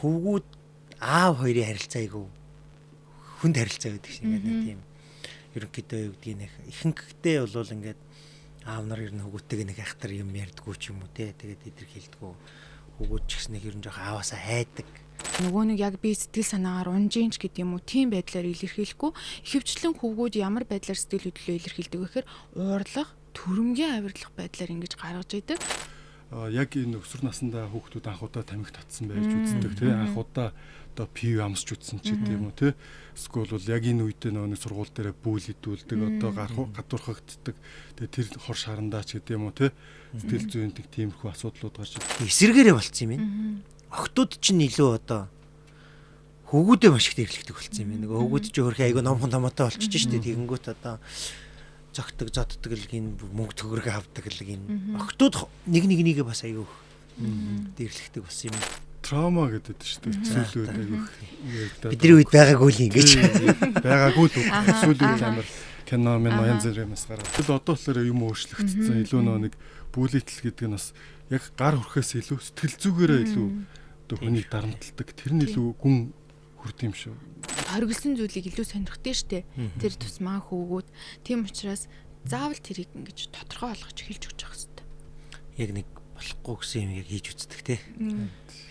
хөвгүүд аав хоёрын харилцаа айгүй хүнд харилцаа байдаг шиг ингээд тийм ерөнхийдөө юу гэдгийг нэг ихэнхдээ бол ингээд аав нар ер нь хөвгүүтэйг нэг ахтар юм ярьдгүү ч юм уу те тэгээд идэр хэлдгүү хөвгүүд ч гэсэн нэг ер нь жоох ааваасаа хайдаг. Нөгөө нэг яг би сэтгэл санаагаар унжинч гэдэг юм уу тийм байдлаар илэрхийлэхгүй ихэвчлэн хөвгүүд ямар байдлаар сэтгэл хөдлөлөө илэрхийлдэг вэ гэхээр уурлах, төрөмгийн авирлах байдлаар ингэж гаргаж идэг. Яг энэ өсвөр насндаа хүүхдүүд анх удаа тамхи татсан байж үздэг тий анх удаа одоо пив амсч үзсэн ч гэдэг юм уу тий эсвэл бол яг энэ үедээ нөгөө сургууль дээр бүүл идүүлдэг одоо гадуурхагддаг тэгээ тэр хор шарандаа ч гэдэг юм уу тий сэтгэл зүйн тиймэрхүү асуудлууд гарч ирдэг. Эсэргээрээ болцсон юм байна. Охтууд чинь илүү одоо хөвгүүдээ маш их дэрлэгдэг болцсон юм байна. Нөгөө хөвгүүд чинь хөрхи айгүй номхон томоотой болчихж штэ тэгэнгүүт одоо зогтдаг зодтдаг л гин мөнгө төгрөг авдаг л гин охтууд нэгээ бас айгүй дэрлэгдэг болсон юм. Траума гэдэг шүү дээ. Сүүлийн айгүй бидний үед байгаагүй л ингэж байгаагүй л сүүлийн амар кино мен янз бүрээс гараад. Тэгэл одоо болохоор юм өөрчлөгдсөн. Илүү нэг бүлэтэл гэдэг нь бас яг гар хүрхээс илүү сэтгэл зүгээрээ илүү одоо хүнийг дарамталдаг. Тэр нь илүү гүн хүрд юм шүү. Хоригдсон зүйлийг илүү сонирхдаг штэ. Тэр тусмаа хөвгүүд. Тийм учраас заавал тэрийг ингэж тодорхой болгож хэлж өгч явах хэрэгтэй. Яг нэг болохгүй гэсэн юм яг хийж үздэг те.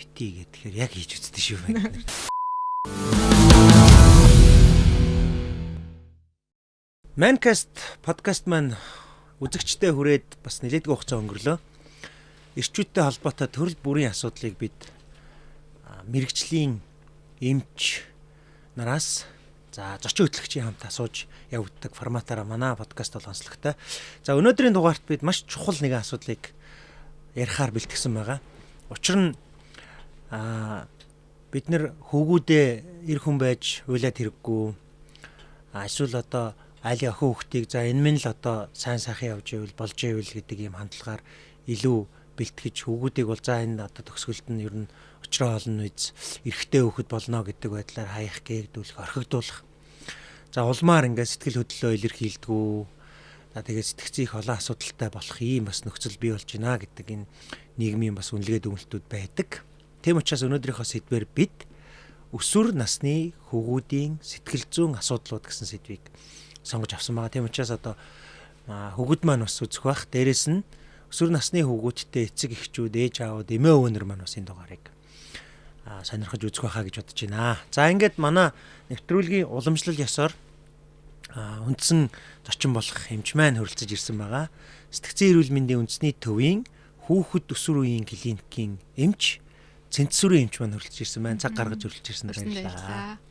Бити гэхээр яг хийж үздэг шүү байна. Mancast подкаст маань үзэгчтэй хүрээд бас нэлээдгүй хугацаа өнгөрлөө. Эрчүүдтэй холбоотой төрөл бүрийн асуудлыг бид мэрэгжлийн эмч нараас за зочин хөтлөгчийн хамт асууж явагддаг форматаараа манай подкаст бол онцлогтой. За өнөөдрийн дугаарт бид маш чухал нэгэн асуудлыг ярихаар бэлтгэсэн байгаа. Учир нь бид нэр хөвгүүдээ эр хүн байж уйлаад хэрэггүй. Эсвэл одоо айлын охин хүүхдийг за энэ минь л одоо сайн сайхан явж ивэл болж ивэл гэдэг ийм хандлагаар илүү бэлтгэж хөвгүүдийг бол за энэ одоо төгсгөлд нь ер нь очроо олон үйс эрэгтэй хөхөд болно гэдэг байдлаар хаях гээгдүүлэх орхигдуулах. За улмаар ингээд сэтгэл хөдлөлөө илэрхийлдэггүй. За тэгээд сэтгцийн их олон асуудалтай болох ийм бас нөхцөл бий болж байна гэдэг энэ нийгмийн бас үнэлгээ дүгнэлтүүд байдаг. Тийм учраас өнөөдрийнхөө сэдвээр бид өсвөр насны хөвгүүдийн сэтгэл зүйн асуудлууд гэсэн сэдвийг сонгож авсан байгаа. Тийм учраас одоо хөвгүүд маань бас үзэх бах. Дээрээс нь өсвөр насны хөвгүүдтэй эцэг эхчүүд, ээж аавууд, эмээ өвгөнөр маань бас энэ дугаарыг сонирхож үзэх байхаа гэж бодож байна. За ингээд манай нэвтрүүлгийн уламжлал ёсоор үндсэн зочин болох эмч маань хөрөлцөж ирсэн байгаа. Сэтгцийн эрүүл мэндийн үндэсний төвийн хүүхэд өсвөр үеийн клиникийн эмч Цэнтсүрийн эмч маань хөрөлцөж ирсэн байна. Цаг гаргаж хөрөлцөж ирсэн баярлалаа.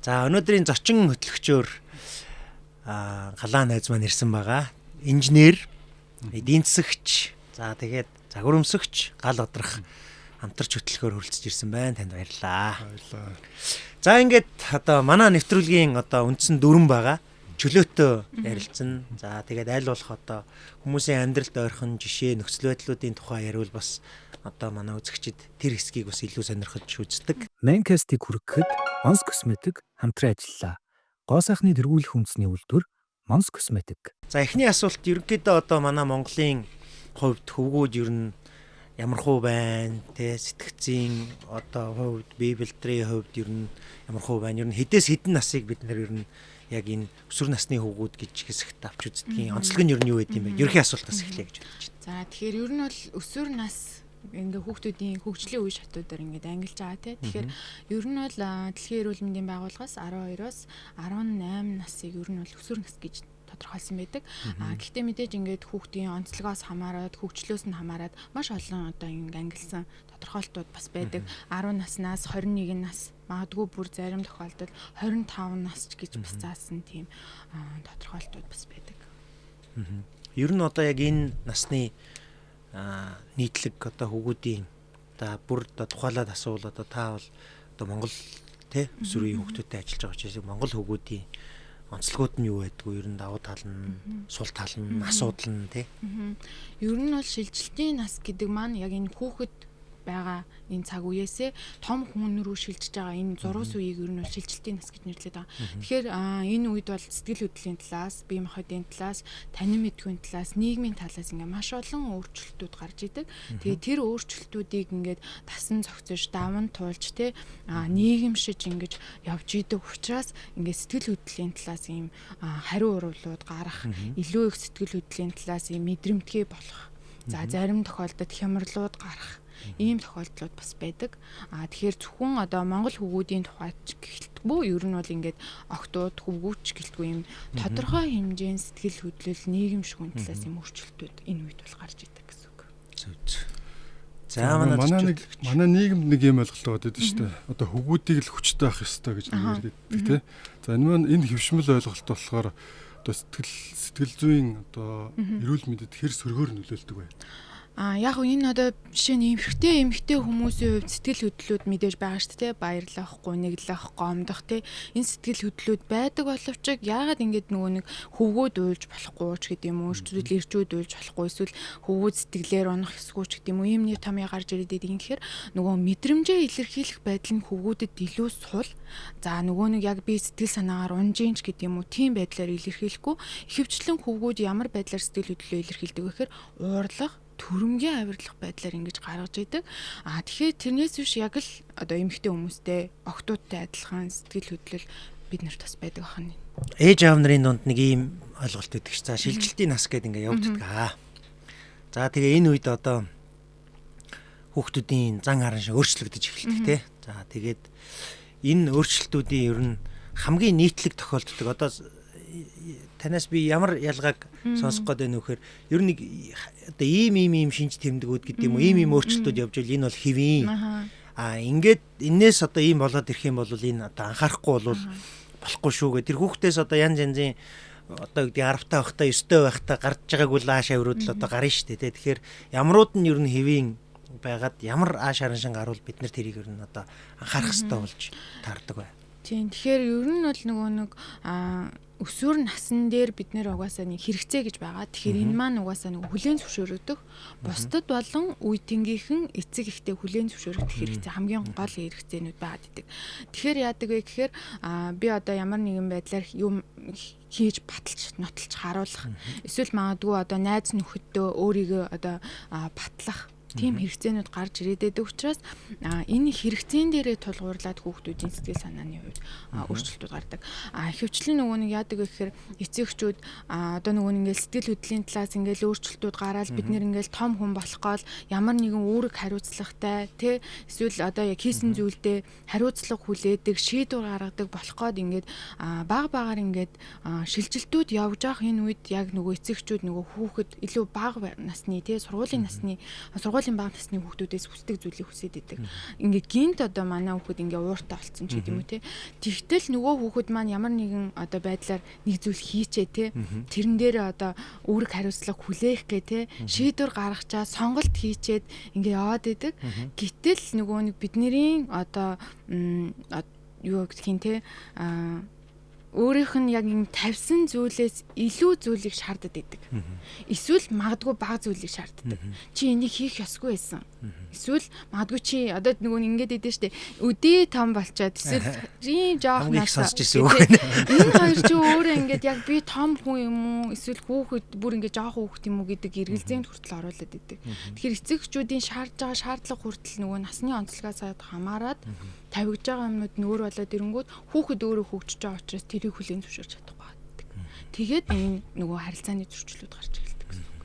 За өнөөдрийн зочин хөтлөгчөөр галаа найз маань ирсэн байгаа. Инженер, эдийн засагч, за тэгээд загварамсагч, гал одрах хамтарч хөтлөхөөр хөрөлцөж ирсэн байна. Танд баярлалаа. Баярлалаа. За ингээд одоо манай нэвтрүүлгийн одоо үндсэн дүрэн байгаа. Чөлөөтөө ярилцсан. За тэгээд аль болох одоо хүмүүсийн амьдралд ойрхон жишээ, нөхцөл байдлуудын тухай яриул бас одоо манай үзэгчид тэр хэсгийг бас илүү сонирхож үздэг. Mancast-ийг хүргэхэд Mons Cosmetic хамтран ажиллалаа. Гоо сайхны тэргүүлэх үндэсний үйлдвэр Mons Cosmetic. За эхний асуулт ерөнхийдөө одоо манай Монголын хувьд хөвгүүд ер нь ямар хуу байна те сэтгцийн одоо хувьд бибилтрийн хувьд ер нь ямар хуу байна. Ер нь хэдээс хэдэн насыг бид нэр ер нь яг энэ өсвөр насны хөвгүүд гэж хэсэгт авч үздгийг. Онцлог нь ер нь юу байд юм бэ? Ерхий асуултаас эхлэе гэж бодож байна. За тэгэхээр ер нь бол өсвөр нас ингээ хүүхдүүдийн хөгжлийн үе шатуудаар ингээд ангилж байгаа тий. Тэгэхээр ер нь бол Дэлхийн эрүүл мэндийн байгууллагаас 12-оос 18 насыг ер нь бол өсвөр нас гэж тодорхойлсон байдаг. Гэхдээ мэдээж ингээд хүүхдийн онцлогоос хамаарат, хөгжлөөс нь хамаарат маш олон одоо ингээд ангилсан тодорхойлтууд бас байдаг. 10 наснаас 21 нас, магадгүй бүр зарим тохиолдолд 25 нас ч гэж бас заасан тийм тодорхойлтууд бас байдаг. Ер нь одоо яг энэ насны нийтлэг одоо хөвгүүдийн одоо бүр тухайлаад асуул одоо та бол одоо Монгол тий өсвөр үеийн хүүхдүүдтэй ажиллаж байгаа учраас Монгол хөвгүүдийн онцлогуд нь юу байдгүй ер нь давуу тал нь сул тал нь асуудал нь тий. Ер нь бол шилжилтийн нас гэдэг маань яг энэ хүүхэд байгаа энэ цаг үеэсээ том хүн рүү шилжиж байгаа энэ зурус үеийг ер нь бол шилжилтийн нас гэж нэрлэдэг байгаа. Тэгэхээр энэ үед бол сэтгэл хөдлөлийн талаас, бие махбодын талаас, танин мэдгүйн талаас, нийгмийн талаас ингээ маш олон өөрчлөлтүүд гарч идэг. Тэгээ тэр өөрчлөлтүүдийг ингээд тасан цогцож, даван туулж те нийгэмшиж ингэж явж идэг учраас ингээ сэтгэл хөдлөлийн талаас ийм хариу урвалууд гарах, илүү их сэтгэл хөдлөлийн талаас ийм мэдрэмтгий болох. За зарим тохиолдолд хямралууд гарах ийм тохиолдлууд бас байдаг. Тэгэхээр зөвхөн одоо Монгол хөвгүүдийн тухайд гэлтгүй ер нь бол ингээд октод хөвгүүч гэлтгүй юм тодорхой хэмжээний сэтгэл хөдлөл нийгэм шүүн талаас юм өөрчлөлтүүд энэ үед бол гарч идэг гэсэн үг. За манай нийгэмд нэг юм ойлголт байгаа гэдэг шүү дээ. Одоо хөвгүүдийг л хүчтэй авах ёстой гэж ярьдаг тий. За энэ хөвшмөл ойлголт болохоор одоо сэтгэл зүйн одоо эрүүл мэндэд хэр сөргөөр нөлөөлдөг вэ? Яг энэ одоо жишээ нь эмэгтэй хүмүүсийн хувьд сэтгэл хөдлөлүүд мэдээж байгаа шүү дээ. Баярлах, гуниглах, гомдох те энэ сэтгэл хөдлөлүүд байдаг боловч яагаад ингэж нөгөө нэг хөвгүүд уйлж болохгүй ч гэдэг юм уу, эсвэл ирчүүд уйлж болохгүй, эсвэл хөвгүүд сэтгэлээр унах эсгүй ч гэдэг юм уу, ийм нэг томьёо гарч ирээд байдаг. Тэгэхээр нөгөө мэдрэмжээ илэрхийлэх байдал нь хөвгүүдэд илүү сул. За нөгөө нэг яг би сэтгэл санаагаар унжийнч гэдэг юм уу, тийм байдлаар илэрхийлэхгүй. Ихэвчлэн хөвгүүд ямар байдлаар сэтгэл хөдлөлөө илэрхийлдэг вэ гэхээр уурлах, төрөмгийн авирлах байдлаар ингэж гаргаж идэг. Тэгэхээр тэрнээс биш яг л одоо эмэгтэй хүмүүстэй октоодтай адилхан сэтгэл хөдлөл бид нарт бас байдаг ахна. Ээж аав нарын дунд нэг ийм ойлголт өгдөг ш. За шилжилтийн нас гэдэг ингээ явагддаг. За тэгээ энэ үед одоо хүүхдүүдийн зан харан шиг өөрчлөгдөж эхэлдэг тий. За тэгээд энэ өөрчлөлтүүдийн ер нь хамгийн нийтлэг тохиолддог. Одоо танаас би ямар ялгааг сонсох гээд байна вэ гэхээр ер нь одоо ийм шинж тэмдгүүд гэдэг юм уу, ийм өөрчлөлтүүд явж байл энэ бол хэвийн. Ингээд энээс одоо ийм болоод ирэх юм бол энэ одоо анхаарахгүй бол болохгүй шүү гэх. Тэр хүүхдээс одоо янз янзын одоо гэдэг 10 та байхдаа 9 та байхдаа гарч байгааг бол ааш авирууд л одоо гарна шүү дээ. Тэгэхээр ямрууд нь ер нь хэвийн байгаад ямар ааш харан шин гарвал бид нар тэрийг ер нь одоо анхаарах хэрэгтэй болж таардаг бай. Тийм. Тэгэхээр ер нь бол нөгөө нэг өсвөр насн дээр бид нэр угаасаа нэг хэрэгцээ гэж байгаа. Тэгэхээр энэ маань угаасаа нэг хүлээн зөвшөөрөгдөх, бусдад болон үеийнхийнхэн эцэг ихтэй хүлээн зөвшөөрөгдөх хэрэгцээ хамгийн гол хэрэгцээнүүд байгаад идэг. Тэгэхээр яадаг вэ гэхээр би одоо ямар нэгэн байдлаар юм хийж баталж нотолж харуулах, эсвэл магадгүй одоо найз нөхөдөө өөрийгөө одоо батлах тийм хэрэгцээнүүд гарч ирээд байдаг учраас энэ хэрэгцээн дээрээ тулгуурлаад хүүхдүүдийн сэтгэл санааны хувьд өөрчлөлтүүд гардаг. Ихэвчлэн нөгөө нэг яадаг вэ гэхээр эцэгчүүд одоо нөгөө ингээл сэтгэл хөдлөлийн талаас ингээл өөрчлөлтүүд гараад бид нэр ингээл том хүн болох гол ямар нэгэн үүрэг хариуцлагатай тий эсвэл одоо яг хийсэн зүйлдээ хариуцлага хүлээдэг, шийдвэр гаргадаг болох гол ингээд баг ингээд шилжилтүүд явж байгаа энэ үед яг нөгөө эцэгчүүд нөгөө хүүхэд илүү бага насны тий сургуулийн бага насны хүүхдүүдээс хүсдэг зүйлийг хүсээд идэг. Ингээ гинт одоо манай хүүхэд ингээ ууртаа болцсон ч гэдэг юм уу те. Тэгтэл нөгөө хүүхэд маань ямар нэгэн одоо байдлаар нэг зүйл хийчээ те. Тэрэн дээр одоо үүрэг хариуцлага хүлээх гэ те. Шийдвэр гаргачаа сонголт хийчээд ингээ яваад идэг. Гэтэл нөгөө нэг бидний одоо юу гэдгийг те өөрийнх нь яг энэ тавьсан зүйлээс илүү зүйлийг шаарддаг байдаг. Эсвэл магадгүй бага зүйлийг шаарддаг. Чи энийг хийх ёсгүй байсан. Эсвэл магадгүй чи одоо нөгөө ингэж идэв штэ. Өдөө том болчоод эсвэл ийм жоох насаа. Энэ хоёр чи өөрөө ингэж яг би том хүн юм уу? Эсвэл хүүхэд бүр ингэж жоох хүүхэд юм уу гэдэг эргэлзээнд хүртэл оруулаад идэг. Тэгэхээр эцэгчүүдийн шаардж байгаа шаардлага хүртэл нөгөө насны онцлогоос хамаарат тавигж байгаа юмнууд нь өөр болоод ирэнгүүт хүүхэд өөрөө хөгжиж байгаа учраас тэрийг хүлээн зөвшөөрч чадахгүй байдаг. Тэгээд энэ нөгөө харилцааны зөрчлүүд гарч эхэлдэг гэсэн үг.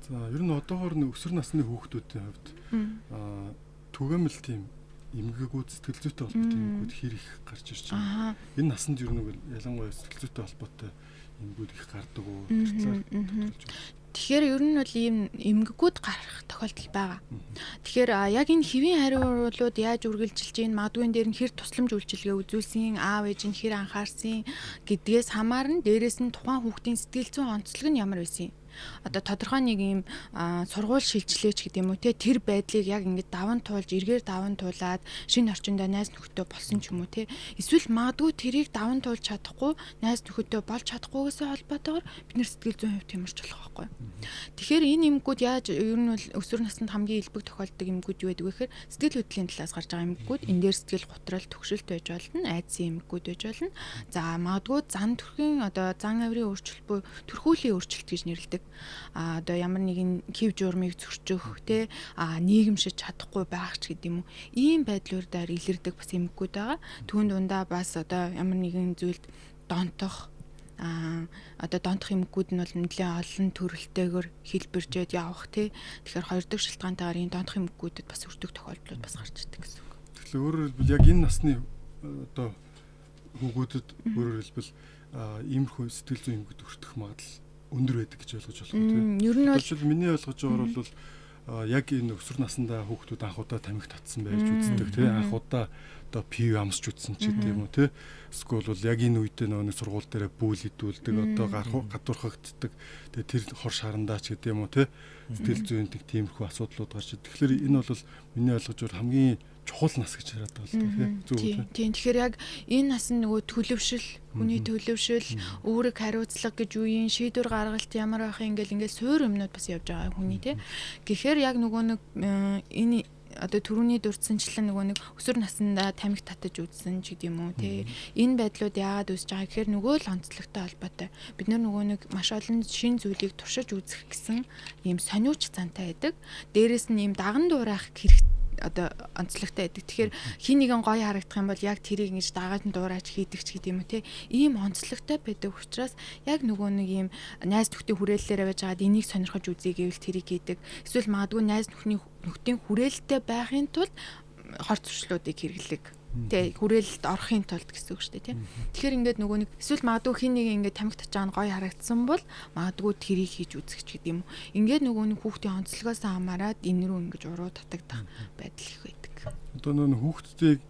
За ер нь одоогоор өсвөр насны хүүхдүүдийн хувьд түгээмэл тийм эмгэгүүд сэтгэл зүйтэй холбоотой эмгэгүүд хэр их гарч ирж байна. Энэ насанд ер нь ялангуяа сэтгэл зүйтэй холбоотой эмгэгүүд их гардаг уу? Тэгэхээр ер нь бол ийм эмгэгүүд гарах тохиолдол байгаа. Тэгэхээр яг энэ хэвийн хариулууд яаж үргэлжилж ийн магадгүй энэ дээр нь хэр тусламж үйлчилгээ үзүүлсэн, аав ээж нь хэр анхаарсан гэдгээс хамаарна. Дээрээс нь тухайн хүүхдийн сэтгэл зүйн онцлог нь ямар байсан. Одоо тодорхой нэг юм сургууль шилжлээч гэдэг юм уу те тэр байдлыг яг ингээд даван туулж эргээр даван туулаад шинэ орчиндөө найз нөхөдөө болсон ч юм уу те эсвэл магадгүй тэрийг даван туулж чадахгүй найз нөхөдөө болж чадахгүйгээс холбоотойгоор бид нэр сэтгэл зүйн хувьд тэмэрч болох байхгүй. Тэгэхээр энэ эмгүүд яаж ер нь бол өсвөр наснд хамгийн илбэг тохиолддог эмгүүд юу гэдэг вэ гэхээр сэтгэл хөдлөлийн талаас гарч байгаа эмгүүд энэ дээр сэтгэл готрол төгшөлт байж болно, айдсын эмгүүд байж болно. За магадгүй зан төрхийн одоо зан авирын өөрчлөлт буюу төрхүүлийн өөрчлөлт гэж нэрлэдэг. Одоо ямар нэгэн хэв журмыг зөрчих те нийгэмшиж чадахгүй байх ч гэдэг юм уу. Ийм байдлуудаар илэрдэг бас эмгүүд байгаа. Түүн дундаа бас одоо ямар нэгэн зүйлд донтох одоо донтох эмгүүд нь бол нэлээд олон төрөлтэйгээр хэлбэржээд явах тий. Тэгэхээр хоёр дахь шалтгаантайгаар энэ донтох эмгүүдэд бас өртөг тохиолдлууд бас гарч ирдэг гэсэн үг. Тэгэхээр өөрөөр хэлбэл яг энэ насны одоо хүүгүүдэд өөрөөр хэлбэл иймэрхүү сэтгэл зүйн эмгүүд өртөх магадлал өндөр байдаг гэж ойлгож болох уу тий. Ер нь бол миний ойлгож байгаагаар бол яг энэ өсвөр наснда хүүхдүүд анхудаа тамхи татсан байж үздэг тий. Анхудаа одоо пив амсч үзсэн ч гэдэг юм уу тий. Эсвэл бол яг энэ үедээ нөгөө сургууль дээр бүүл идүүлдэг одоо гадуурхагддаг. Тэгээ тэр хор шарандаа ч гэдэг юм уу тий. Сэтгэл зүйн тиймэрхүү асуудлууд гарч ирдэг. Тэгэхээр энэ бол миний ойлгож байгаа хамгийн чухал нас гэж хараад байгаа л тий. Зөв үү? Тийм. Тэгэхээр яг энэ нас нь нөгөө төлөвшил, хүний төлөвшил, өөрийг хариуцлага гэж үеийн шийдвэр гаргалт ямар байх юм ингээл суур юмнууд бас явж байгаа хүний тий. Тэгэхээр яг нөгөө нэг энэ одоо түрүүний дурдсанчлан нөгөө нэг өсвөр наснда тамхи татаж үзсэн ч гэдэм үү те энэ байдлууд яагаад үүсэж байгаа гэхээр нөгөө л онцлогтой холбоотой бид нөгөө нэг маш олон шин зүйлийг туршиж үзэх гэсэн ийм сониуч зантай байдаг дээрэс нь ийм даган дуурайх хэрэг одоо онцлогтой байдаг. Тэгэхээр хин нэгэн гоё харагдах юм бол яг тэрийг ингэж дагаад нь дуурайж хийдэг ч гэдэм үү те ийм онцлогтой байдаг учраас яг нөгөө нэг ийм найз нөхдийн хүрээллээрээ байж байгаад энийг сонирхож үзье гэвэл тэрийг хийдэг. Эсвэл магадгүй найз нөхдийн хүрээлэлтэй байхын тулд хор зуршлуудыг хэрэглэг. Тэ хүрээлэлд орохын тулд гэсэн үг шүү дээ тийм. Тэгэхээр ингээд нөгөө нэг эсвэл магадгүй хин нэг ингээд тамхи татж байгаа нь гоё харагдсан бол магадгүй тэрийг хийж үзэх ч гэдэм юм. Ингээд нөгөө нэг хүүхдийн онцлогоос хамаарат энэ рүү ингэж уруу татагдах байдал их байдаг. Одоо нөгөө хүүхдүүдийг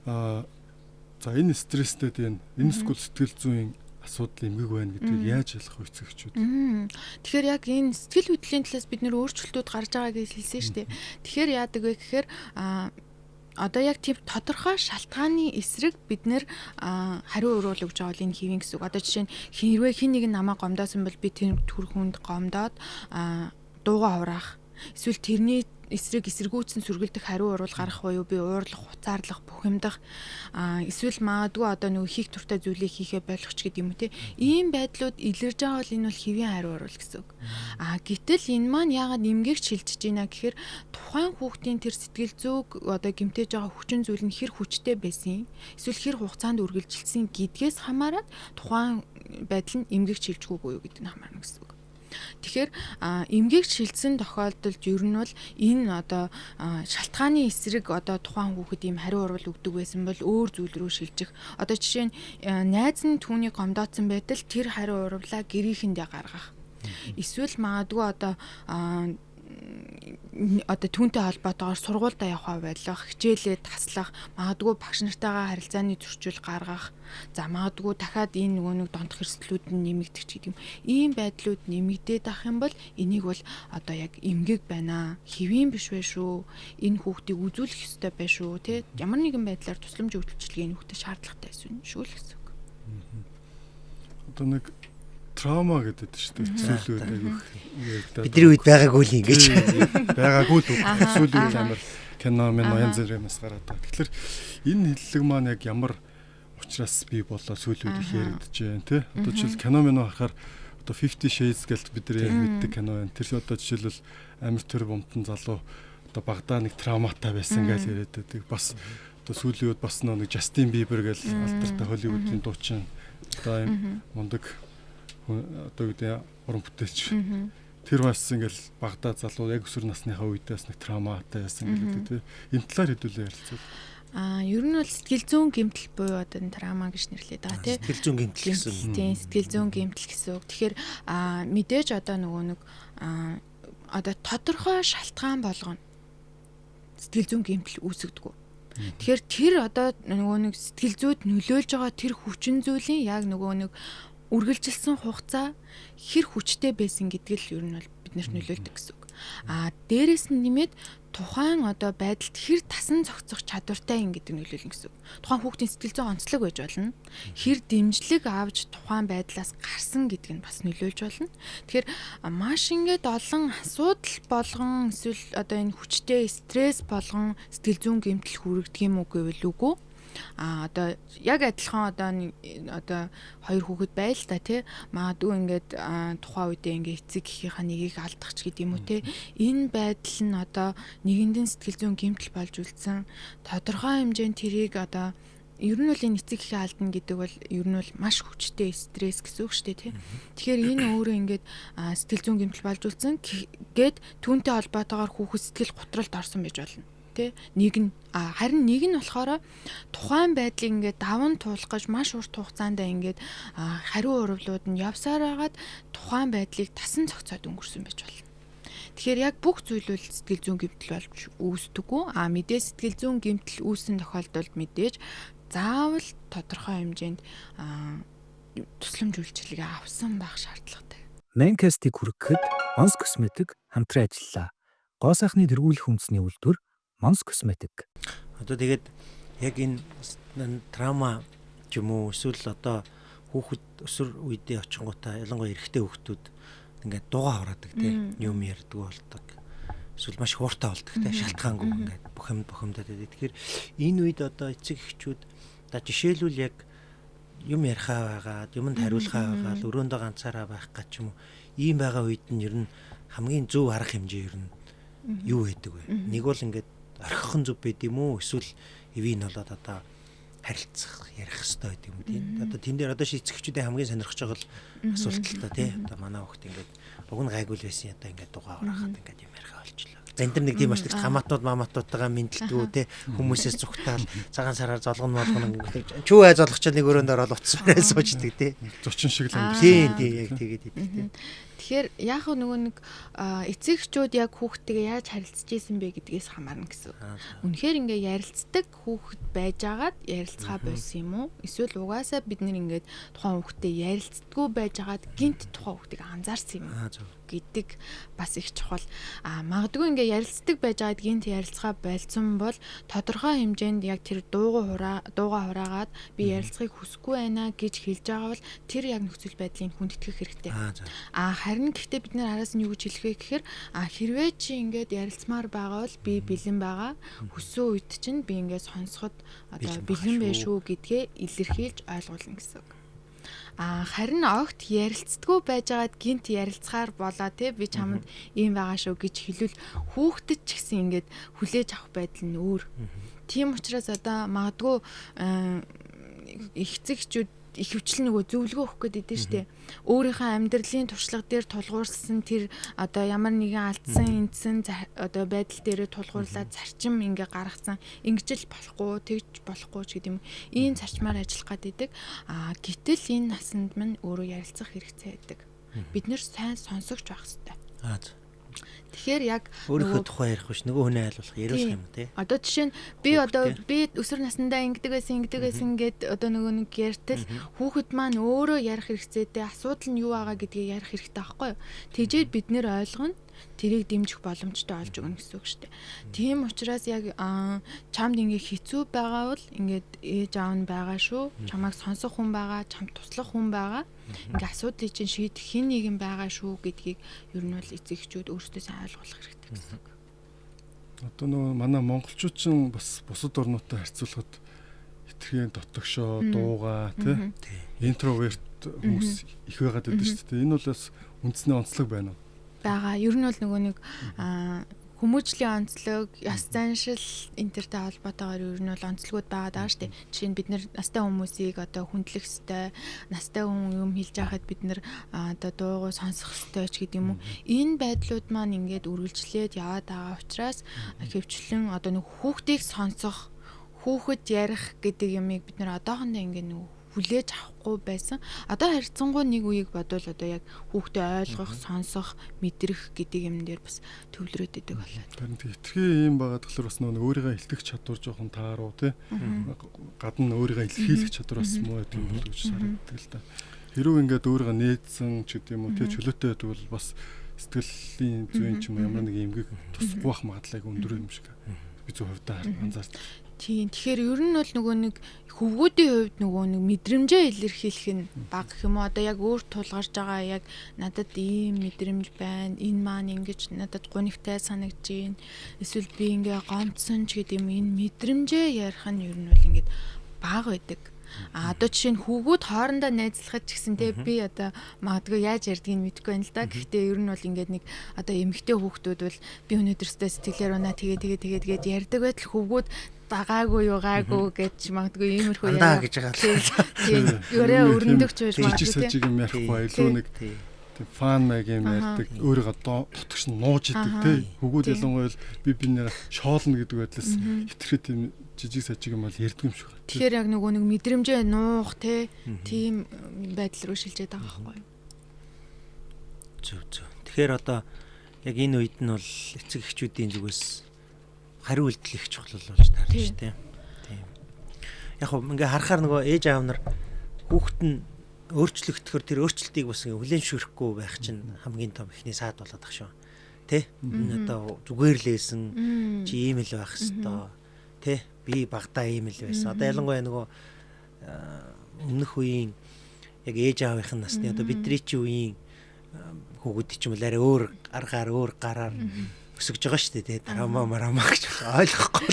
за энэ стресстэй тийм энэ сэтгэл зүйн асуудал эмгэг байна гэдгийг яаж ялах вэ эцэгчүүд? Тэгэхээр яг энэ сэтгэл хөдлөлийн талаас бид нөр өөрчлөлтүүд гарч байгаа гэж хэлсэн шүү дээ. Тэгэхээр яадаг вэ гэхээр одоо яг тийм тодорхой шалтгааны эсрэг бид нэр хариу уруул өгж байгаа бол энэ хэвэн гэсэн үг. Одоо жишээ нь хэрвээ хин нэг намаа гомдоосон бол би тэр төр хүнд гомдоод дууга хураах эсвэл тэрний эсрэгүүцэн сүргэлдэх хариу урвал гарах буюу би уурлах, хуцаарлах, бухимдах эсвэл магадгүй одоо нөгөө хийх туртай зүйлийг хийхээ болох ч гэдэг юм уу те. Ийм байдлууд илэрж байгаа бол энэ бол хэвийн хариу урвал гэсэн үг. Гэтэл энэ маань яагаад нэмгэгч шилжиж байна гэхээр тухайн хүүхдийн тэр сэтгэл зүйг одоо гэмтэж байгаа хүчин зүйл нь хэр хүчтэй байсан эсвэл хэр хугацаанд үргэлжилсэн гэдгээс хамаарат тухайн байдал нь эмгэгч шилжгүй буюу гэдэг нь хамаарна гэсэн үг. Тэгэхээр эмгэгч шилжсэн тохиолдолд ер нь бол энэ одоо шалтгааны эсрэг одоо тухайн хүүхэд ийм хариу урвал өгдөг байсан бол өөр зүйл рүү шилжих. Одоо жишээ нь найз нь түүний гомдооцсон байтал тэр хариу урвалаа гэрийнхэндээ гаргах. Эсвэл магадгүй одоо түүнтэй холбоотойгоор сургуультай явах байлгах, хичээлээ таслах, магадгүй багш нартайгаа харилцааны зөрчил гаргах. За магадгүй дахиад энэ нөгөө нэг донтох эрсдлүүд нь нэмэгдэх ч гэдэг юм. Ийм байдлууд нэмэгдээд ах юм бол энийг бол одоо яг эмгэг байна. Хэвийн биш байх шүү. Энэ хүүхдийг үзүүлэх ёстой байх шүү, тэ? Ямар нэгэн байдлаар тусламж үйлчилгээ нөхдөд шаардлагатай шүү л гэсэн үг. Одоо нэг траума гэдэг шүү дээ. Сүүлүүд айгүйх. Бидний үед байгаагүй л ингэж. Байгаагүй л сүүлүүд амар кино янз бүрээс гараад байгаа. Тэгэхээр энэ хиллэг маань яг ямар учраас бий болоо сүүлүүд их яригдж байна тий. Одоо жишээл кино харахаар одоо 50 Shades гэж бид нар мэддэг кино байна. Тэр одоо жишээлбэл амир төр бомтон залуу одоо багадаа нэг трауматай байсан гэж яриад байдаг. Бас одоо сүүлийн үед бас нэг Justin Bieber гэж алдартай Hollywood-ийн дуучин одоо мундаг одоо гэдэг уран бүтээлч. Тэр бас ингээл багадаа залуу яг өсвөр насныхаа үедээс нэг трауматай байсан гэдэг тий. Энэ талаар хэдүүлээ ярилцвал. Ер нь бол сэтгэл зүйн гэмтэл буюу одоо траума гэж нэрлэдэг байгаа тий. Сэтгэл зүйн гэмтэл гэсэн. Тийм, сэтгэл зүйн гэмтэл гэсэн үг. Тэгэхээр мэдээж одоо нөгөө нэг одоо тодорхой шалтгаан болгоно. Сэтгэл зүйн гэмтэл үүсгдэг. Тэгэхээр тэр одоо нөгөө нэг сэтгэл зүйд нөлөөлж байгаа тэр хүчин зүйлийн яг нөгөө нэг үргэлжилсэн хугацаа хэр хүчтэй байсан гэдгийг л ер нь бол биднэрт нөлөөлдөг гэсэн үг. Дээрээс нь нэмээд тухайн одоо байдалд хэр тасан зохицох чадвартай юм гэдэг нөлөөлнө гэсэн үг. Тухайн хүүхдийн сэтгэл зүйн онцлог байж болно. Хэр дэмжлэг авч тухайн байдлаас гарсан гэдэг нь бас нөлөөлж болно. Тэгэхээр маш ингээд олон асуудал болгон эсвэл одоо энэ хүчтэй стресс болгон сэтгэл зүйн гэмтэл хүрэгдэг юм уу гэвэл үгүй. Одоо яг адилхан одоо хоёр хүүхэд байл та тий магадгүй ингээд тухайн үедээ ингээд эцэг эхийнхаа нэгийг алдах ч гэдэг юм уу тий энэ байдал нь одоо нэгэндээ сэтгэл зүйн гэмтэл болж үлдсэн тодорхой хэмжээнд тэрийг одоо ер нь бол энэ эцэг эхээ алдна гэдэг бол ер нь бол маш хүчтэй стресс гэсэн үг шүү дээ тий. Тэгэхээр энэ өөрөө ингээд сэтгэл зүйн гэмтэл болж үлдсэн гээд түүнтэй холбоотойгоор хүүхэд сэтгэл готролд орсон байж болно. Нэг нь харин нэг нь болохоор тухайн байдлыг ингээд даван туулах гэж маш урт хугацаанд ингээд хариу урвлууд нь явсаар хагаад тухайн байдлыг тасан зохицоод өнгөрсөн байж болно. Тэгэхээр яг бүх зүйл бол сэтгэл зүйн гэмтэл болж үүсдэггүй. Мэдээ сэтгэл зүйн гэмтэл үүссэн тохиолдолд мэдээж заавал тодорхой хэмжээнд тусламж үйлчилгээ авсан байх шаардлагатай. Mancast-ийг хүргэхэд Mons Cosmetic хамтран ажиллалаа. Гоо сайхны тэргүүлэх үндэсний үйлдвэр Mons Cosmetic. Одоо тэгээд яг энэ траума ч юм уу эсвэл одоо хүүхэд өсвөр үедээ очингуудаа ялангуяа эрэгтэй хүүхдүүд ингээд дуугаа хороодаг тийм юм ярьдаг болдог. Эсвэл маш хууртай болдог тийм шалтгаангүй ингээд бухимдаад байдаг. Тэгэхээр энэ үед одоо эцэг эхчүүд одоо жишээлбэл яг юм ярихаа байгаад юмд хариулахаа байгаад өрөөндөө ганцаараа байх гэж юм уу ийм байгаа үед нь ер нь хамгийн зөв арга хэмжээ ер нь юу байдаг вэ? Нэг бол ингээд орхихон зүв байд юм уу эсвэл эвийн болоод одоо харилцах ярих хэрэгтэй байд юм тийм. Одоо тэн дээр одоо эцэгчүүдийн хамгийн сонирхож байгаа бол асуулт л та тий. Одоо манай хүүхд ингээд уг нь гайгүй л байсан одоо ингээд дугаа ороход ингээд юм ярих болчихлоо. За энэ нэг тийм ашигт хамаатнууд мамаатнуудтайгаа мэдлдгүү тий хүмүүсээс зүгтаал цагаан сараар золгон болгоно ингээд чүү айз олгочод нэг өрөөнд ороод утсаараа суучдаг тий. Зочин шиг л ам. Тийм яг тэгээд идэв тий. Тэгэхээр яг нөгөө нэг эцэгчүүд яг хүүхдтэйгээ яаж харилцаж ийсэн бэ гэдгээс хамаарна гэсэн. Үнэхээр ингээ ярилцдаг хүүхэд байжгаад ярилцгаа болсон юм уу? Эсвэл угаасаа бид нэр ингээд тухайн хүүхдтэй ярилцдаггүй байжгаад гинт тухайн хүүхдийг анзаарсан юм уу гэдэг бас их чухал. Магадгүй ингээ ярилцдаг байжгаад гинт ярилцгаа байлцсан бол тодорхой хэмжээнд яг тэр дуугаа хураагаад би ярилцахыг хүсэхгүй байна гэж хэлж байгаа бол тэр яг нөхцөл байдлыг хүндэтгэх хэрэгтэй. Харин гэхдээ бид нэр араас нь юу гэж хэлэх вэ гэхээр хэрвээ чи ингээд ярилцмаар байгаа бол би бэлэн байгаа. Хүссэн үед чинь би ингээд сонсоход одоо бэлэн байх шүү гэдгээ илэрхийлж ойлгуулна гэсэн үг. Харин огт ярилцдаггүй байжгаад гинт ярилцахаар болоо те би чамд ийм байгаа шүү гэж хэлвэл хүүхдэд ч гэсэн ингээд хүлээж авах байдал нь өөр. Тийм учраас одоо магадгүй эцэгчүүд ихэвчлэн нөгөө зөвлөгөө өгөх гээд идэв штэ. Өөрийнхөө амьдралын туршлага дээр тулгуурсан тэр одоо ямар нэгэн алдсан эндсэн одоо байдал дээр тулгуурлаад зарчим ингээ гаргацсан ингэж л болохгүй тэгж болохгүй ч гэдэг юм. Ийм зарчмаар ажиллах гээд идэг. Гэтэл энэ насанд мань өөрөө ярилцах хэрэгцээ байдаг. Бид нэр сайн сонсогч байх хэрэгтэй. Тэгэхээр яг өөрийнхөө тухай ярих биш нөгөө хүнээ айлуулах яриулах юм тий. Одоо жишээ нь би өсвөр насндаа ингэдэг байсан гэд одоо нөгөө нэг ярьтал хүүхэд маань өөрөө ярих хэрэгцээтэй асуудал нь юу байгаа гэдгийг ярих хэрэгтэй байхгүй юу? Тэгжээд бид нэр ойлгоно. Тэрийг дэмжих боломжтой олж өгнө гэсэн үг шүү дээ. Тийм учраас яг чамд ингээ хэцүү байгаа бол ингээд ээж аав нь байгаа шүү. Чамайг сонсох хүн байгаа, чамд туслах хүн байгаа. Ингээ асуудлыг чинь шийдэх хэн нэгэн байгаа шүү гэдгийг ер нь бол эцэгчүүд өөрсдөө сайн ойлгох хэрэгтэй гэсэн үг. Одоо нөгөө манай монголчууд ч бас бусад орнуудтай харьцуулахад хитрхийн дотогшоо, дуугаа тий интроверт хүмүүс их байгаад байдаг шүү дээ. Энэ бол бас үндэсний онцлог байна уу? Бага. Ер нь бол нөгөө нэг хүмүүжлийн онцлог, яс заншил энтертэй холбоотойгоор ер нь бол онцлогуд байгаа шүү дээ. Жишээ нь бид нар настай хүмүүсийг одоо хүндлэх ёстой, настай хүн юм хэлж байхад бид нар одоо дуугаа сонсох ёстой ч гэдэг юм уу. Энэ байдлууд маань ингээд үргэлжлээд яваад байгаа учраас хөвчлэн одоо нэг хүүхдийг сонсох, хүүхэд ярих гэдэг юмыг бид нар одоохондоо ингээд нэг хүлээж авахгүй байсан. Одоо харьцангуй нэг үеийг бодвол одоо яг хүүхдээ ойлгох, сонсох, мэдрэх гэдэг юм дээр бас төвлөрөөд идэг болоо. Харин хитрхи юм байгаа болохоор бас нөгөө өөрийгөө илтгэх чадвар жоохон тааруу тий. Гадна өөрийгөө илэрхийлэх чадвар бас муу гэдэг юм болов гэж санагддаг л да. Хэрвээ ингээд өөрийгөө нээдсэн ч гэдэм үү тэ чөлөөтэй байдаг бол бас сэтгэлийн зүйн ч юм ямар нэг эмгэг тусахгүй байх магадлал өндөр юм шиг. Би зөв хувьдаа анзаарч. Тийм. Тэгэхээр ер нь бол нөгөө нэг хөвгүүдийн хувьд нөгөө нэг мэдрэмжээ илэрхийлэх нь бага гэх юм уу. Одоо яг өөр тулгарч байгаа яг надад ийм мэдрэмж байна. Энэ маань ингэж надад гунигтай санагдж байна. Эсвэл би ингээ гомдсон ч гэдэм юм. Энэ мэдрэмжээ ярих нь ер нь бол ингээд бага байдаг. Одоо жишээ нь хүүгүүд хоорондоо найзлахад ч гэсэн те би одоо магадгүй яаж ярьдгийг мэдэхгүй байна л да. Гэхдээ ер нь бол ингээд нэг одоо эмэгтэй хүүхдүүд бол би өнөөдөрсдөө сэтгэлээр унаа тэгээд ярьдаг байтал хүүгүүд дагаагүй юу гаагүй гэж магадгүй иймэрхүү яа гэж байгаа л. Тийм. Өөрөө өрөндөгч байж магадгүй сажиг юм ярихгүй илүү нэг фан мэг юм ярьдаг өөрийгөө дотгош нь нууж идэг те хүүгүүд ялангуяа би бинээр шоолно гэдэг байдлаас хитрхээ тийм жижиг сажиг юм бол ярьдаг юм шиг. Тэгэхээр яг нөгөө нэг мэдрэмжээ нуух те тийм байдал руу шилжээд байгаа байхгүй юу? Зөв. Тэгэхээр одоо яг энэ үед нь бол эцэг эхчүүдийн зүгээс хариу үйлдэл их чухал болж таарч тийм. Яг хөө ингээ харахаар нөгөө ээж аав нар хүүхэд нь өөрчлөгдөхөр тэр өөрчлөлтийг бас хүлээн зөвшөөрөхгүй байх чинь хамгийн том ихний саад болоод ах шүү. Тэ? Одоо зүгээр л байсан чи ийм л байх хэвээр. Тэ? Би багтаа ийм л байсан. Одоо ялангуяа нөгөө өмнөх үеийн яг ээж аавынхын насны одоо бидний чи үеийн хүүхэд ч юм уу арай өөр аргаар өөр гараар өсөж байгаа шүү дээ. Драма гэж ойлгохгүй.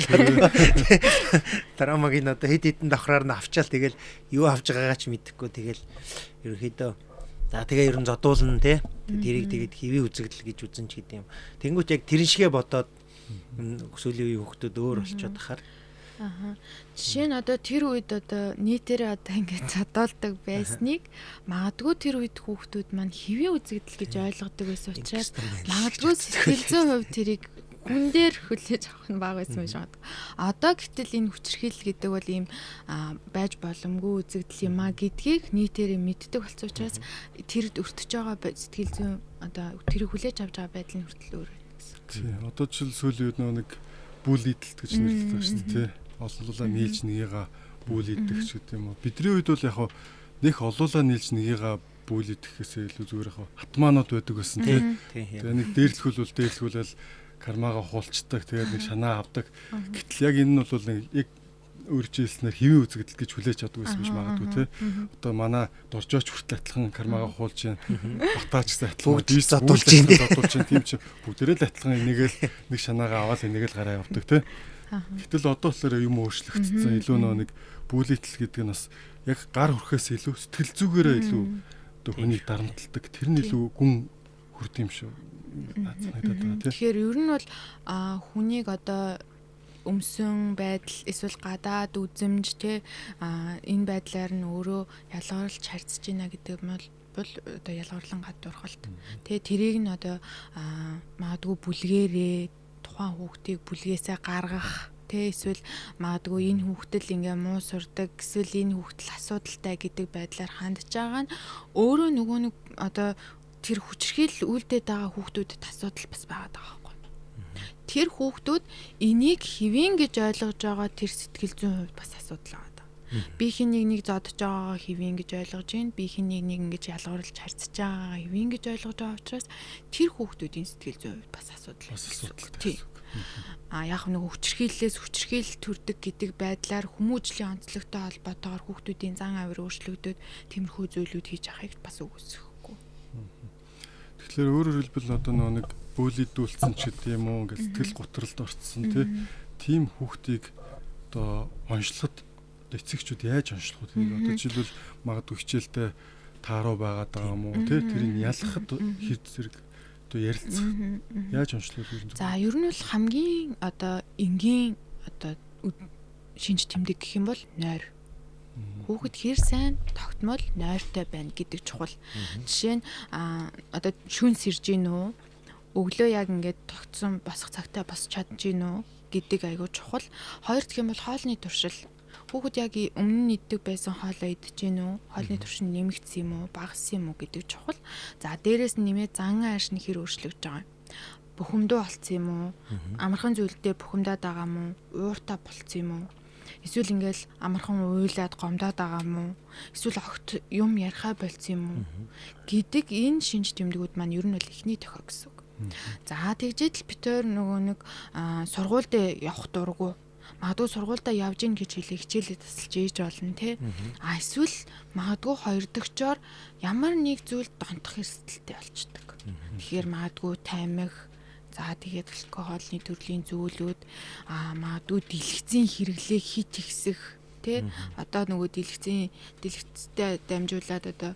Драмаг нь одоо хэд хэдэн давхраар нь авчаал тэгэл юу авч байгаагаа ч мэдэхгүй тэгэл ерөнхийдөө за тэгээ ерөн зодуулна те. Тэрийг тэгээд хэвээ үзэгдэл гэж үзэн ч гэдэг юм. Тэнгүүт яг тэрэн шигэ бодоод сүүлийн үеийн хүүхдүүд өөр болчиход ахаар. Жишээ нь одоо тэр үед одоо нийтээрээ одоо ингээд задуулдаг байсныг магадгүй тэр үед хүүхдүүд маань хэвээ үзэгдэл гэж ойлгодог байсан учраас магадгүй сэтгэл зүйн хувьд тэрийг хүн дээр хүлээж авах нь бага байсан байж магадгүй. Одоо гэтэл энэ хүчирхийлэл гэдэг бол ийм байж боломгүй үзэгдэл юм а гэдгийг нийтээрээ мэддэг болсон учраас тэрд өртөж байгаа сэтгэл зүйн одоо тэрийг хүлээж авч байгаа байдал нь хүртэл өөр байна гэсэн. Тийм. Одоо жишээл сүүлийн үед нэг бүлийдэлт гэж нэрлэдэг шүү дээ тий. Олуулаа нийлж нэгийгээ бүлийдэх ч гэдэг юм уу. Бидний үед бол яг нэг олуулаа нийлж нэгийгээ бүлийдэхээсээ илүү зүгээр яг хатмаанууд байдаг байсан тий. Тэгээ нэг дээрлэхүүл кармагаа хуулцдаг. Тэгээд нэг шанаа авдаг. Гэтэл яг энэ нь бол яг өөрчлөлснээр хэвээ үзэгдэл гэж хүлээж чаддаг байсан биш магадгүй тий. Одоо манай доржооч хүртэл адилхан кармагаа хуулж байна. Батаач гэсэн адилхан дийс задуулж байна. Тийм ч бүгдээрээ л адилхан энийгээл нэг шанаагаа аваад энийгээл гараа явдаг тий. Гэтэл одоо болохоор юм өөрчлөгдсөн. Илүү нэг бүлийтэл гэдэг нь бас яг гар хүрхээс илүү сэтгэл зүгээрээ илүү одоо хүнийг дарамталдаг. Тэр нь илүү гүн хүрд юм шүү. Тэгэхээр ер нь бол хүнийг одоо өмсөн байдал эсвэл гадаад үзэмж те энэ байдлаар нь өөрөө ялгарлж харьцаж байна гэдэг нь бол одоо ялгарлан гадуурхалт. Тэгээ тэрийг нь одоо магадгүй бүлгээрээ тухайн хүүхдийг бүлгээсээ гаргах тэ эсвэл магадгүй энэ хүүхдэл ингээ муу сурдаг эсвэл энэ хүүхдэл асуудалтай гэдэг байдлаар хандж байгаа нь өөрөө нөгөө нэг одоо тэр хүчрхийлэл үйлдээд байгаа хүүхдүүдэд асуудал бас байгаа даа байхгүй. Тэр хүүхдүүд энийг хэвэн гэж ойлгож байгаа тэр сэтгэл зүйн хувьд бас асуудал байгаа. Би хин нэг зодож байгаагаа хэвэн гэж ойлгож байна. Би хин нэг ингэж ялгуурлаж харьцаж байгаагаа хэвэн гэж ойлгож байгаа учраас тэр хүүхдүүдийн сэтгэл зүйн хувьд бас асуудал байна. Тийм. Яг нэг хүчрхийлэл төрдөг гэдэг байдлаар хүмүүжлийн онцлогтой холбоотойгоор хүүхдүүдийн зан авир өөрчлөгдөд тиймэрхүү зүйлүүд хийж ахыг бас үгүйсэхгүй. Тэгэхээр өөрөөр хэлбэл одоо нэг бүлийдүүлсэн ч гэдэг юм уу ингээд сэтгэл готролд орцсон тийм хүүхдийг одоо онцлоход эцэгчүүд яаж онцлох вэ? Одоо жишээлбэл магадгүй хичээлдээ тааруу байгаад байгаа юм уу? Тэрийг ялгахад хэд зэрэг одоо ярилцах яаж онцлох вэ? За ер нь бол хамгийн одоо энгийн одоо шинж тэмдэг гэх юм бол нойр. Хүүхэд хэр сайн тогтмол нойртой байна гэдэг чухал. Жишээ нь одоо шүн сэрж гин үү? Өглөө яг ингээд тогтсон босох цагтаа босч чадж гин үү гэдэг айгүй чухал. Хоёр дахь юм бол хоолны туршил. Хүүхэд яг өмнө нь иддэг байсан хоолоо идэж гин үү? Хоолны туршил нэмэгдсэн юм уу? Багассан юм уу гэдэг чухал. За дээрэс нь нэмээд зан ааш нь хэр өөрчлөгдөж байгаа юм? Бухимдуу болцсон юм уу? Амархан зүйлдээ бухимдаад байгаа юм уу? Ууртаа болцсон юм уу? Эсвэл ингээл амархан уйлаад гомдоод байгаа мó? Эсвэл огт юм ярихаа болцсон юм уу? Гэдэг энэ шинж тэмдгүүд маань ер нь бол эхний тохио гэсэн үг. За тэгжээд л битээр нөгөө нэг сургуульд явах дурггүй. Магадгүй сургуультай явж ийн гэж хичээлээ тасалж ээж болно те. Эсвэл магадгүй хоёр дагчоор ямар нэг зүйл донтох эрсдэлтэй болчдөг. Тэгэхээр магадгүй таймих, за тэгээд алкоголны төрлийн зүйлүүд, магадгүй дэлгэцийн хэрэглээ хит ихсэх те. Одоо нөгөө дэлгэцтэй дамжуулаад одоо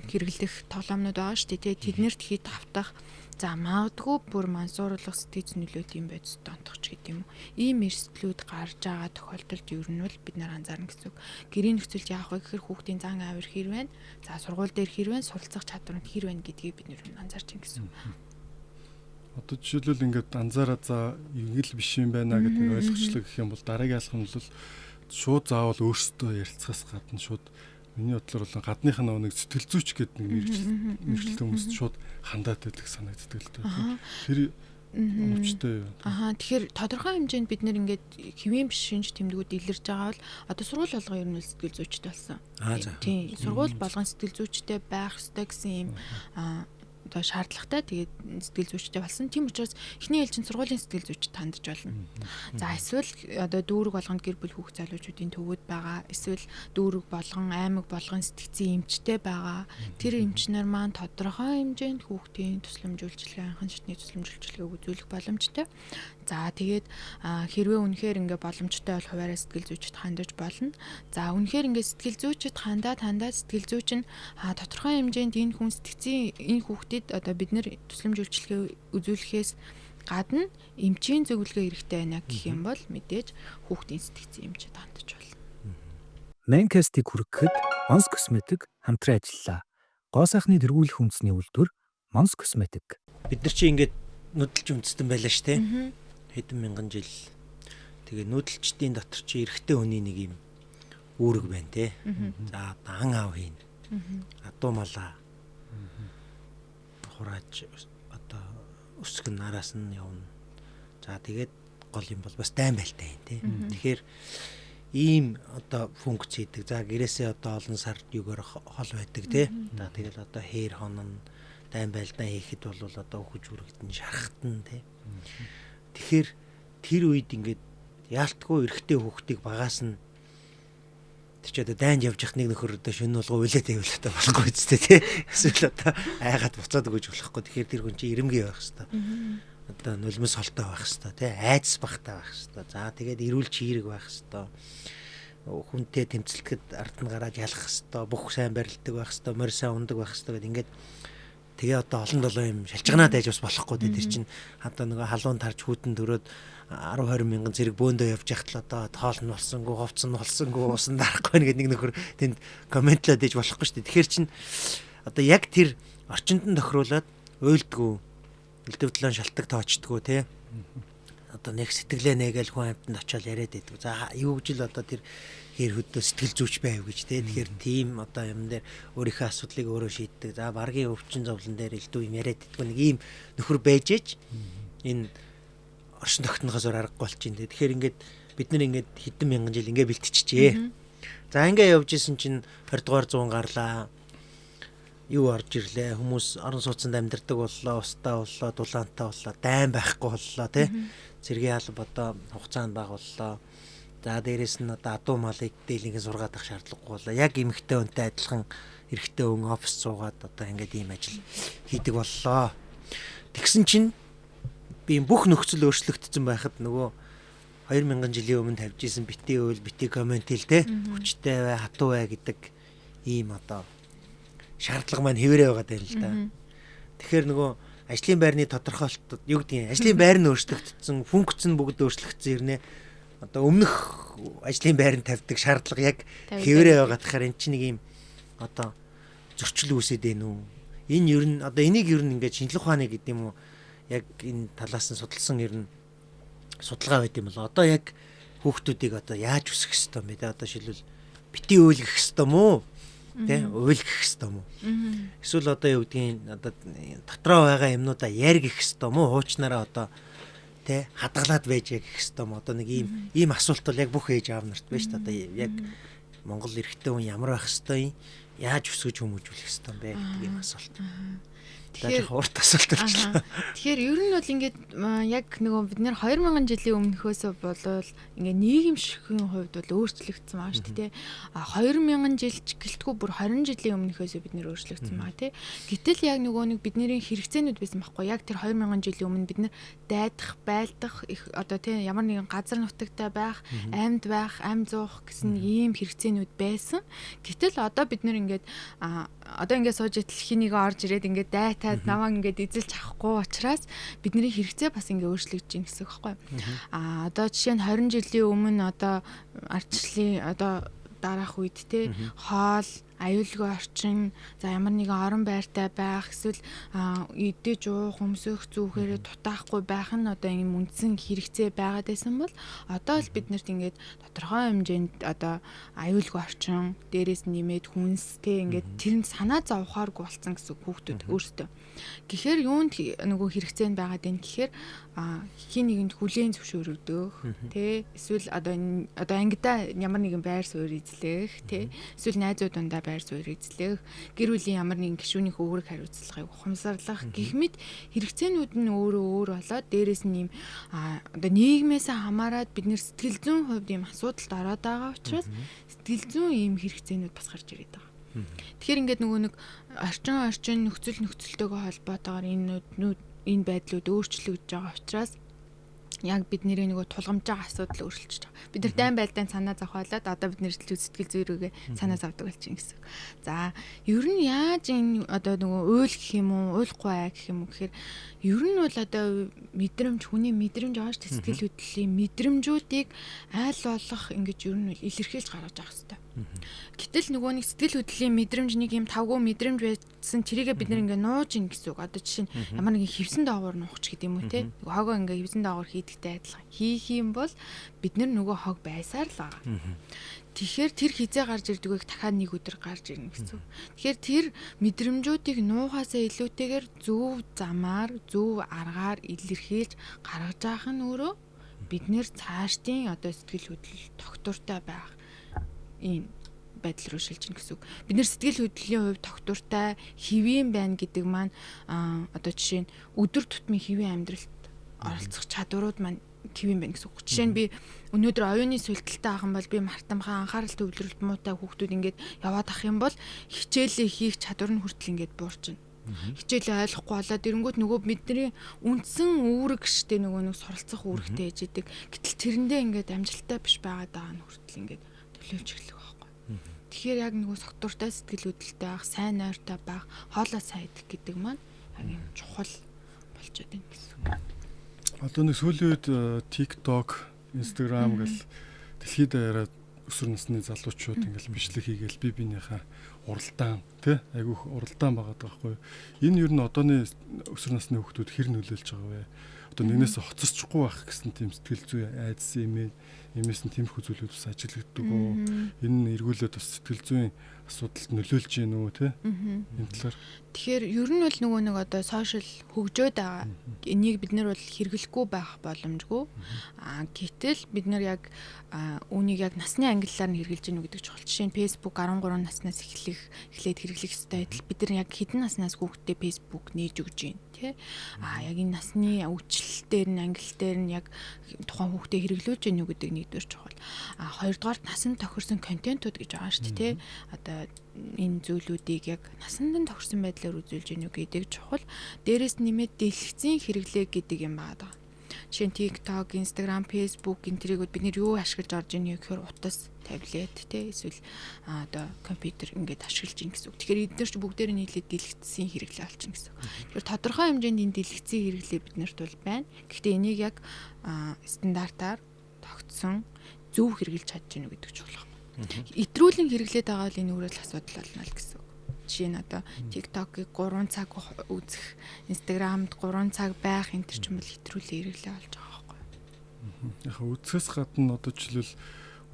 хэрэглэх тоглоомнууд байгаа шүү дээ те. Тэднэрт хит автах. За магадгүй бүр мансууруулах сэтгэц нөлөөт юм байж донтохч гэдэг юм уу. Ийм эрсдлүүд гарч байгаа тохиолдолд ер нь бол бид нар анзаарна гэсэн үг. Гэрийн нөхцөлд яах вэ гэхээр хүүхдийн зан авир хэр байна. За сургууль дээр хэр байна, суралцах чадвар нь хэр байна гэдгийг бид нэр анзаарч байна гэсэн үг. Одоо жишээлбэл ингээд анзаараа за ингээл биш юм байна гэдэг ойлгочлог гэх юм бол дараагийн алхам нь бол шууд заавал өөрсдөө ярилцахаас гадна шууд миний бодлоор бол гадных нь нэг сэтгэл зүйч гэдэг нэг мэрэгчлээ хүмүүст шууд хандаад байдаг санагддаг л дээ. Тэр оновчтой юу? Тэгэхээр тодорхой хэмжээнд бид нэр ингээд хэвийн биш шинж тэмдгүүд илэрж байгаа бол одоо сургууль болгоо ер нь сэтгэл зүйчтэй болсон. Тийм. Сургууль болгон сэтгэл зүйчтэй байх ёстой гэсэн юм одоо шаардлагатай тэгээд сэтгэл зүйчтэй болсон. Тийм учраас эхний ээлжинд сургуулийн сэтгэл зүйчд хандж болно. За эсвэл одоо дүүрэг болгонд гэр бүл хүүхд залуучуудын төвөд байгаа. Эсвэл дүүрэг болгон аймаг болгон сэтгцийн эмчтэй байгаа. Тэр эмчнэр маань тодорхой хэмжээнд хүүхдийн тусламж үйлчилгээ, анхан шатны тусламж үйлчилгээг үзүүлэх боломжтой. За тэгээд хэрвээ үнэхээр ингээ боломжтой бол хуваараа сэтгэл зүйчд хандаж болно. За үнэхээр ингээ сэтгэл зүйчд хандаад сэтгэл зүйч нь тодорхой хэмжээнд энэ хүн сэтгцийн энэ хүүхдэд одоо бид нэр тусламж үйлчилгээ үзүүлэхээс гадна эмчийн зөвлөгөө хэрэгтэй байна гэх юм бол мэдээж хүүхдийн сэтгцийн эмчэд хандаж болно. Манкастыг хүргэхэд Монс Косметик хамтран ажиллаа. Гоо сайхны тэргүүлэх үндэсний үйлдвэр Монс Косметик. Бид нар чи ингээд нүдэлж үндэстэн байлаа шүү дээ. Хэдэн мянган жил. Тэгээ нүүдэлчдийн дотор чи эрэгтэй хүний нэг юм үүрэг байна те. За ан аав хийн. Адуу малаа. Хурааж одоо өсгөн нараас нь явна. За тэгээд гол юм бол бас дайн байлтай юм те. Тэгэхээр ийм одоо функц хийдэг. За гэрээсээ одоо олон сард юугаар хол байдаг те. За тэгэл одоо хээр хонон дайн байлдаа хийхэд бол одоо хөвж үрэгдэн шархтан те. Тэгэхээр тэр үед ингээд яалтгүй эрэгтэй хүүхдийг багаас нь тэр ч одоо дайнд явж явах нэг нөхөр одоо шөнө болгоо үлээд байвал одоо болохгүй үстэй тий. Эсвэл одоо айгаад буцаад өгөж болохгүй. Тэгэхээр тэр хүн чинь ирэмгий байх хэвээр. Одоо нулимс холтой байх хэвээр тий. Айдас багтаа байх хэвээр. За тэгээд эрүүл чирэг байх хэвээр. Хүнтэй тэмцэлтэд ард нь гараад ялах хэвээр. Бүх сайн барилдаг байх хэвээр. Морь сайн ундаг байх хэвээр гэдэг ингээд тэгээ одоо олон долоо юм шалчганаад байж бас болохгүй дээ. Тэр чинь хадаа нөгөө халуун тарж хүүтэн төрөөд 10-20 мянган зэрэг бөөндөө явж яхад л одоо тоол нь болсонгүй, хувцс нь болсонгүй, усан дарахгүй нэг нөхөр тэнд комментлаад ээж болохгүй шүү дээ. Тэгэхээр чинь одоо яг тэр орчинд нь тохируулаад уйлдгүү, элдвэдлэн шалтак тоочдгүү те. Одоо нэг сэтгэлээ нээгээл хүн амьтанд очиод яриад байдаг. За юу гэж л одоо тэр хэр хөдөө сэтгэл зүйч байв гэж те. Тэгэхээр тийм одоо юм дээр өөрийнхөө асуудлыг өөрөө шийддэг. За баргийн өвчин зовлон дээр элдв юм яриад идэх нэг ийм нөхөр байж ээж энэ оршин тогтнохоос аргагүй болчих юм. Тэгэхээр ингээд бид нар ингээд хэдэн мянган жил ингээд бэлтчихжээ. За ингээд явж исэн чинь 20 дугаар 100 гарлаа. Юу орж ирлээ. Хүмүүс орон сууцнд амьдардаг боллоо, устаа боллоо, дулаантай боллоо, дайн байхгүй боллоо тий. Цэргийн алба одоо хугацаанд баг боллоо. За дээрэс нь одоо адуу малыг дээлингийн сургаад ах шаардлагагүй боллоо. Яг эмэгтэй хүнтэй адилхан эрэгтэй хүн офис суугаад одоо ингээд ийм ажил хийдэг боллоо. Тэгсэн чинь би бүх нөхцөл өөрчлөгдсөн байхад нөгөө 2000 жилийн өмнө тавьж исэн бити үйл, бити коммент хэл те хүчтэй бай, хатуу бай гэдэг ийм одоо шаардлага маань хэвээрээ байгаа даа л да. Тэгэхээр нөгөө ажлын байрны тодорхойлолтод юу гэдгийг ажлын байр нь өөрчлөгдсөн, функц нь бүгд өөрчлөгдсөн хэрнээ одоо өмнөх ажлын байранд тавьдаг шаардлага яг хэвээрээ байгаа. Тэгэхээр эн чинь нэг ийм одоо зөрчил үүсээд байна уу? Энэ ер нь одоо энийг ер нь ингээд шинжлэх ухааны гэдэг юм уу? Яг энэ талаас нь судалсан ер нь судалгаа байт юм бол одоо яг хүүхдүүдийг одоо яаж өсгөх ёстой юм бэ? Одоо шилбэл бити өөлгөх ёстой мó? Тэ өөлгөх ёстой мó? Эсвэл одоо юу гэдгийг одоо дотроо байгаа юмнуудаа яргих ёстой мó? Хуучнараа одоо тэ хадгалаад байж гэх хэвээр одоо нэг ийм асуулт бол яг бүх ээж аав нарт байна шүү дээ. Одоо яг Монгол эрэгтэй хүн ямар байх хэвээр яаж өсгөж хүмүүжүүлэх хэвээр бэ гэдэг ийм асуулт. Тэгэхээр урт асуулт болчихлоо. Тэгэхээр ер нь бол ингээд яг нөгөө бид нэр 2000 жилийн өмнөхөөс болвол ингээд нийгэмшигхийн хувьд бол өөрчлөгдсөн байгаа шүү дээ. 2000 жил ч гэлтгүй бүр 20 жилийн өмнөхөөс бид нэр өөрчлөгдсөн байгаа тий. Гэтэл яг нөгөө нэг бидний хэрэгцээнүүд байсан байхгүй. Яг тэр 2000 жилийн өмнө бид нэр дайдах, байлдах одоо тий ямар нэгэн газар нутагтай байх, амьд байх, ам зуух гэсэн ийм хэрэгцээнүүд байсан. Гэтэл одоо бид нэр ингээд одоо ингээд сууж идэл хинийгээ орж ирээд ингээд дайтаад намаа ингээд эзэлж авахгүй учраас бидний хэрэгцээ бас ингээд өөрчлөгдөж байна гэсэн үг байхгүй. Одоо жишээ нь 20 жилийн өмнө одоо ардчлалын одоо дараах үед те хоол, аюулгүй орчин, за ямар нэгэн орон байртай байх, эсвэл идэж уух, өмсөх зүүхээрээ дутаахгүй байх нь одоо ийм үндсэн хэрэгцээ байгаад байсан бол одоо л биднэрт ингээд тодорхой хэмжээнд одоо аюулгүй орчин, дээрээс нэмээд хүнс те ингээд тэр нь санаа зовхооргүй болсон гэсэн хүүхдүүд өөрсдөө. Гэхдээ юунд нөгөө хэрэгцээ нь байгаад байна гэхээр хин нэгэнд хүлээн зөвшөөрөгдөх те эсвэл одоо ангидаа ямар нэгэн байр суурь эзлэх те эсвэл найзууд дундаа байр суурь эзлэх, гэр бүлийн ямар нэгэн гишүүний хөвгөрөг хариуцлагыг ухамсарлах гэх мэт хэрэгцээнүүд нь өөрөө болоод дээрэс нь ийм одоо нийгмээс хамаарат бид нэр сэтгэл зүйн хувьд ийм асуудалд ороод байгаа учраас сэтгэл зүйн ийм хэрэгцээнүүд бас гарч ирээд байгаа. Тэгэхээр ингээд нөгөө нэг орчин нөхцөлтэйгээ холбоотойгоор энэ байдлууд өөрчлөгдөж байгаа учраас яг бидний нөгөө тулгамж байгаа асуудал өөрчлөж байгаа. Бид нар дайн байлдаан санаа зовхоолоод одоо бид нэр сэтгэл зүйрүүгээ санаа зовдөг болж байна гэсэн. За ер нь яаж энэ одоо нөгөө уйл гэх юм уу, уйлахгүй аа гэх юм уу гэхээр ер нь бол одоо мэдрэмж, хүний мэдрэмж байгаа шүү дээ. Сэтгэл хөдлөлийн мэдрэмжүүдийг айл болох ингэж ер нь илэрхийлж гаргаж авах хэрэгтэй. Гэтэл нөгөө нэг сэтгэл хөдлөлийн мэдрэмж нэг юм тавгүй мэдрэмж байсан тэрийгээ бид нэр ингээ нууж ин гэсэн үг. Одоо жишээ нь ямар нэгэн хевсэн доогуур нуугч гэдэг юм уу те. Хогоо ингээ хевсэн доогуур хийдэгтэй адилхан. Хийх юм бол бид нөгөө хог байсаар л байгаа. Тэгэхээр тэр хизээ гарч ирдэггүй дахиад нэг өдөр гарч ирнэ гэсэн үг. Тэгэхээр тэр мэдрэмжүүдийг нуухаасаа илүүтэйгээр зөв замаар, зөв аргаар илэрхийлж гаргаж авах нь өөрөө бид нэр цаашдын одоо сэтгэл хөдлөл тогтвортой байх энэ байдал руу шилжинэ гэсэн үг. Бид нэр сэтгэл хөдлөлийн хувьд тогтвортой хэвийн байна гэдэг маань одоо жишээ нь өдөр тутмын хэвийн амьдралд оролцох чадварууд маань хэвийн байна гэсэн үг. Жишээ нь би өнөөдөр оюуны сүлтэлтэй ахын бол би мартамхан анхаарал төвлөрөлт муутай хүүхдүүд ингээд яваад ах юм бол хичээлээ хийх чадвар нь хүртэл ингээд буурч байна. Хичээлээ ойлгохгүй болоод ирэнгүүт нөгөө бидний үндсэн үүрэг штэ нөгөө нэг суралцах үүрэгтэй ээжэдэг. Гэтэл тэрэндээ ингээд амжилттай биш байгаад байгаа нь хүртэл ингээд төлөөлж эхлэх байхгүй. Тэгэхээр яг нөгөө согтууртай сэтгэл хөдлөлтэй байх, сайн нойртой байх, хоолоо сайн идэх гэдэг маань яг юм чухал болчиход байна гэсэн. Одоо нэг сүүлийн үед TikTok, Instagram гэл дэлхийд даяараа өсвөр насны залуучууд ингээл бичлэг хийгээл бие биенийхээ уралдаан тий айгүйх уралдаан байгаа байхгүй. Энэ ер нь одооны өсвөр насны хүүхдүүд хэр нөлөөлж байгаа вэ? Одоо нэгнээс хоцорчихгүй байх гэсэн тийм сэтгэл зүй айдас юм иймээс нь тиймэрхүү зүйлүүд бас ажиглагддаг оо. Энэ нь эргүүлээд бас сэтгэл зүйн асуудалд нөлөөлж гин үү те? Энэ талаар. Тэгэхээр ер нь бол нөгөө нэг одоо сошиал хөгжөөд байгаа. Энийг бид нар бол хэрэглэхгүй байх боломжгүй. Гэтэл бид нар яг үүнийг яг насны ангиллаар нь хэрэгжилж гинүү гэдэг чухал. Жишээ нь Facebook 13 наснаас эхлээд хэрэглэх ёстой байтал бид нар яг хэдэн наснаас хүүхдэд Facebook нээж өгж гин тий. Яг энэ насны өвчлөлтээр нь ангиллтээр нь яг тухайн хүүхдэд хэрэглүүлж гинүү гэдэг нэгдүгээр чухал. Хоёрдугаар насанд тохирсон контентууд гэж байгаа шүү дээ тий. Одоо энэ зүйлүүдийг яг насанд тохирсон байдлаар үзүүлж гинүү гэдэг чухал. Дээрээс нэмээд дэлгэцийн хэрэглээ гэдэг юм байна. Жишээ нь TikTok, Instagram, Facebook энтрийгүүд бид нэр юу ашиглаж орж ийнэ гэхээр утас, таблет те эсвэл одоо компьютер ингээд ашиглаж ийн гэсэн үг. Тэгэхээр эдгээр ч бүгдээр нийлээд дэлгэцийн хэрэглээ болчихно гэсэн үг. Тэгэхээр тодорхой хэмжээнд энэ дэлгэцийн хэрэглээ биднэрт бол байна. Гэхдээ энийг яг стандартаар тогтсон зөв хэрэгжилж чадж гинэ гэдэг чухал. Итрүүлэн хэрэглээд байгаа бол энэ өөрөө л асуудал болно л гэсэн үг. Жишээ нь одоо TikTok-ыг 3 цаг үзэх, Instagram-д 3 цаг байх энэ төр ч юм бол итрүүлэн хэрэглээ болж байгаа байхгүй. Яг үзэхээс гадна одоо жишээлбэл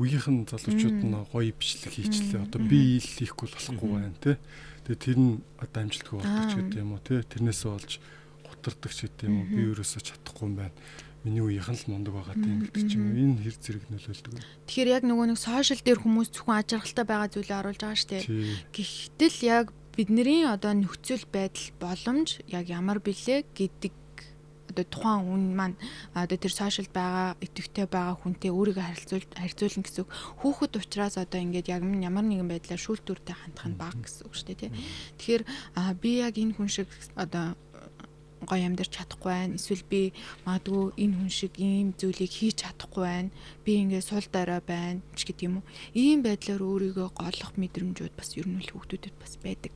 үеийнхэн залуучууд нь гоё бичлэг хийчлээ. Одоо би ил хийхгүй болохгүй байна те. Тэгээ тэр нь одоо амжилтгүй болдог ч гэдэг юм уу те. Тэрнээсээ олж гутардаг ч гэдэг юм уу. Би ерөөсөө чадахгүй юм байна. миний үеийнхэн л мундаг байгаа тийм гэдэг ч юм уу. Энэ хэр зэрэг нөлөөлдөг вэ? Тэгэхээр яг нөгөө нэг сошиал дээр хүмүүс зөвхөн аж аргалтай байгаа зүйлээ оруулж байгаа шүү дээ. Гэхдээ яг бидний одоо нөхцөл байдал боломж яг ямар билээ гэдэг одоо тухайн хүн маань одоо тэр сошиал байгаа идэвхтэй байгаа хүнтэй өөрийгөө харьцуулна гэсэн үг. Хүүхэд учраас одоо ингээд яг ямар нэгэн байдлаар шүүлтүүртэй хандах нь бага гэсэн үг шүү дээ тий. Тэгэхээр би яг энэ хүн шиг одоо гоё амьдарч чадахгүй байна. Эсвэл би магадгүй энэ хүн шиг ийм зүйлийг хийж чадахгүй байна. Би ингээд сул дараа байна ч гэдэг юм уу. Ийм байдлаар өөрийгөө голох мэдрэмжүүд бас ер нь л хүүхдүүдэд бас байдаг.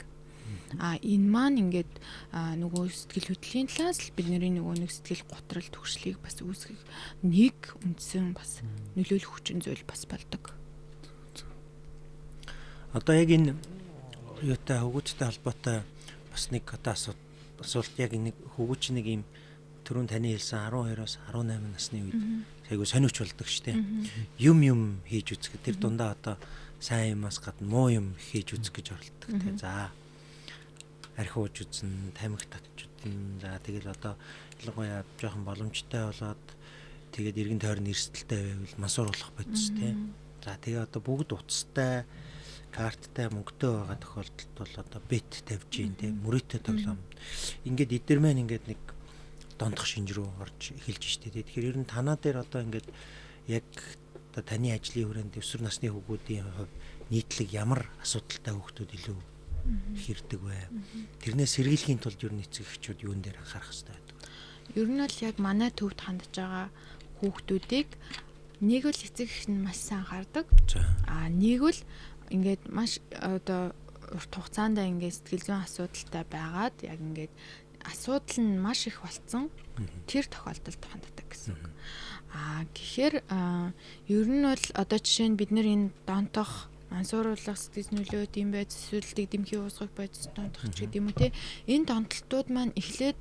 Энэ маань ингээд нөгөө сэтгэл хөдлөлийн талаас л бидний нөгөө нэг сэтгэл готрол төгшлийг бас үүсгэх нэг үндсэн бас нөлөөлөх хүчин зүйл бас болдог. Одоо яг энэ юутай хөвгүүдтэй холбоотой бас нэг одоо асуулт яг нэг хөвгүүч нэг юм түрүүн таны хэлсэн 12-оос 18 насны үед айгу сониуч болдог штеп. Юм хийж үзэх. Тэр дундаа одоо сайн юмас гадна муу юм хийж үзэх гэж оролддог. За архиуж үзэн, тамхи татж үзэн. За тэгэл одоо ялангуяа жоохон боломжтой болоод тэгээд эргэн тойрны эрсдэлтэй байвал мансууруулах бодис тийм. За тэгээ одоо бүгд уцтай, карттай, мөнгөтэй байгаа тохиолдолд бол одоо бет тавьж гин тийм мөрөөтэй тоглоом. Ингээд эдгээр маань ингээд нэг дондох шинж рүү орж эхэлж штэ. Тэгэхээр ер нь танаа дээр одоо ингээд яг одоо таны ажлын хүрээнд өсвөр насны хүүхдүүдийн хувьд нийтлэг ямар асуудалтай хүүхдүүд илүү хэрдэг вэ? Тэрнээс сэргийлэхийн тулд ер нь эцэг эхчүүд юун дээр анхаарах хэрэгтэй байдаг? Ер нь л яг манай төвд хандж байгаа хүүхдүүдийг нэг л эцэг эх нь маш сайн анхаардаг. Нэг л ингээд маш одоо урт хугацаанд ингээд сэтгэл зүйн асуудалтай байгаад яг ингээд асуудал нь маш их болцсон тэр тохиолдолд ханддаг гэсэн үг. Гэхээр ер нь бол одоо жишээ нь бид нар энэ донтох мансууруулах сэтгэл нөлөөт юм байц эсвэл дэмхий уусгах байц донтох ч гэдэг юм уу те. Энэ донтолтууд маань эхлээд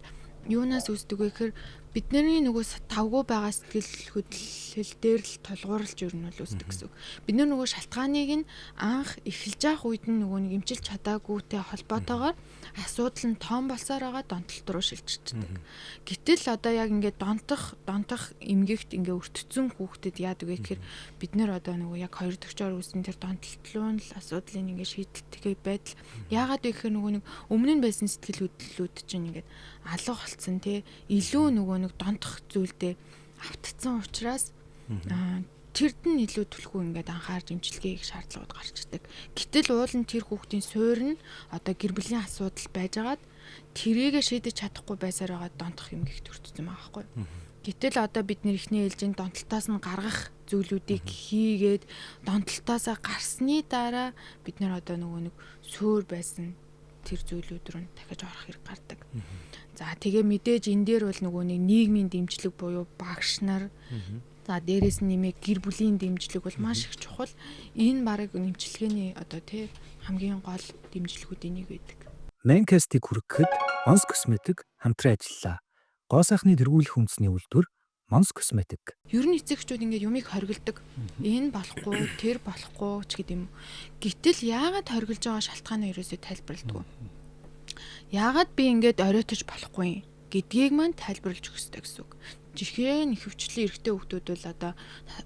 юунаас үүсдэг вэ гэхээр бидний нөгөө тавгүй байгаа сэтгэл хөдлөл дээр л тулгуурлаж ер нь бол үүсдэг гэсэн үг. Бид нөгөө шалтгааныг нь анх эхэлж явах үед нь нөгөө нэг эмчилж чадаагүйтэй холбоотойгоор асуудал нь том болсоор байгаа донтолт руу шилжчихдэг. Гэтэл одоо яг ингээд донтох эмгэгт ингээд өртцсөн хүүхдэд яадаг вэ гэхээр бид нэр одоо нөгөө яг хоёр төгчөөр үүсэн тэр донтолтлуун л асуудлыг ингээд шийдэлтэй байдал яагаад вэ гэхээр нөгөө нэг өмнө нь байсан сэтгэл хөдлөлүүд чинь ингээд алга болцсон тий илүү нөгөө нэг донтох зүйлдээ автцсан учраас тэрд нь илүү түлхүү ингээд анхаарч эмчилгээ хийх шаардлагууд гарч ирдэг. Гэтэл уул нь тэр хүүхдийн суурь нь одоо гэр бүлийн асуудал байжгаад тэрийгэ шийдэж чадахгүй байсаар байгаа донтох юм гихт өртсөн байгаа байхгүй. Гэтэл одоо бид нэр ихний ээлжийн донтолтоос нь гаргах зүйлүүдийг хийгээд донтолтоосоо гарсны дараа бид нар одоо нөгөө нэг суур байсан тэр зүйлүүд рүү дахиж орох хэрэг гардаг. За тэгээ мэдээж энэ дээр бол нөгөө нэг нийгмийн дэмжлэг буюу багш нар за дээрээс нь нэмээ гэр бүлийн дэмжлэг бол маш их чухал. Энэ бараг нэмчилгээний одоо тий хамгийн гол дэмжлэгүүдийн нэг байдаг. Mancast-ийг хүргэхэд Mons Cosmetic хамтран ажиллаа. Гоо сайхны тэргүүлэх үндэсний үйлдвэр Mons Cosmetic. Ер нь эцэгчүүд ингээд юмыг хоригддаг. Энэ болохгүй, тэр болохгүй ч гэдэм. Гэтэл яагаад хоригдж байгаа шалтгаанаа ерөөсөө тайлбарладаг. Яагаад би ингээд оройтож болохгүй гэдгийг маань тайлбарлаж өгөх хэрэгтэй гэсэн үг. Жишээ нь хөвчлэн эрэгтэй хүүхдүүд бол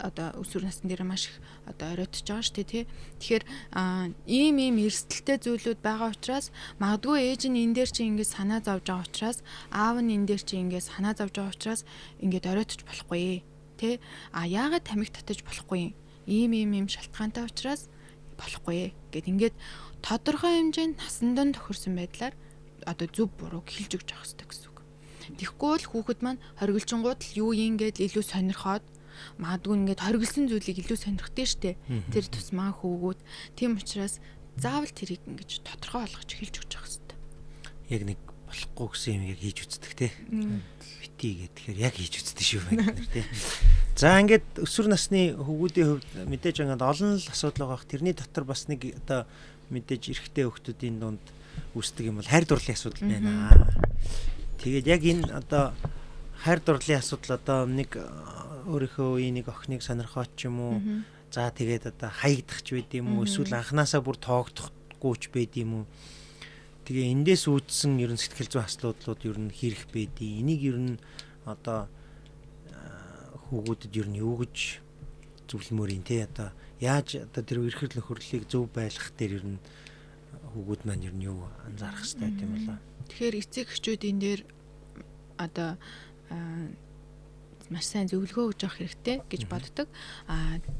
одоо өсвөр насны дээр маш их одоо оройтож байгаа шүү дээ тий. Тэгэхээр ийм эрсдэлтэй зүйлүүд байгаа учраас магадгүй ээж нь энэ дээр чи ингээд санаа зовж байгаа учраас аав нь энэ дээр чи ингээд санаа зовж байгаа учраас ингээд оройтож болохгүй тий. Яагаад тамхи татаж болохгүй ийм шалтгаантай учраас болохгүй гэд ингээд тодорхой хэмжээнд насандан тохирсон байдлаар одоо зөв бурууг хэлж өгч явах хэрэгтэй гэсэн үг. Тэгэхгүй бол хүүхэд маань хориглжингууд л юу ингээд илүү сонирхоод магадгүй ингээд хориглосон зүйлийг илүү сонирхдаг штэ. Тэр тусмаа хүүгүүд. Тийм учраас заавал тэрийг ингэж тодорхой болгож хэлж өгч явах хэрэгтэй. Яг нэг болохгүй гэсэн юм яг хийж үздэг те. Бити гэхээр яг хийж үздэг шүү байна те. За ингээд өсвөр насны хүүхдүүдийн хувьд мэдээж ингээд олон л асуудал байгаа. Тэрний дотор бас нэг одоо мэдээж эрэгтэй хүүхдүүдийн дунд үүсдэг юм бол хайр дурлалын асуудал байна. Тэгээд яг энэ одоо хайр дурлалын асуудал одоо нэг өөрийнхөө үеийн нэг охиныг сонирхоод ч юм уу за тэгээд одоо хаягдах ч байд юм уу эсвэл анханасаа бүр тоогдохгүй ч байд юм уу. Тэгээ эндээс үүдсэн ер нь сэтгэл зүйн асуудлууд ер нь хэрэг байдیں۔ Энийг ер нь одоо хүүгүүдэд ер нь юу гэж зөвлөмөр юм те одоо яаж одоо тэр эрхэл нөхөрлөлийг зөв байлгах дээр ер нь хүүгүүд маань ер нь юу анзаарах хэрэгтэй юм болоо. Тэгэхээр эцэг эхчүүдийн дээр одоо маш сайн зөвлөгөө өгж явах хэрэгтэй гэж боддог.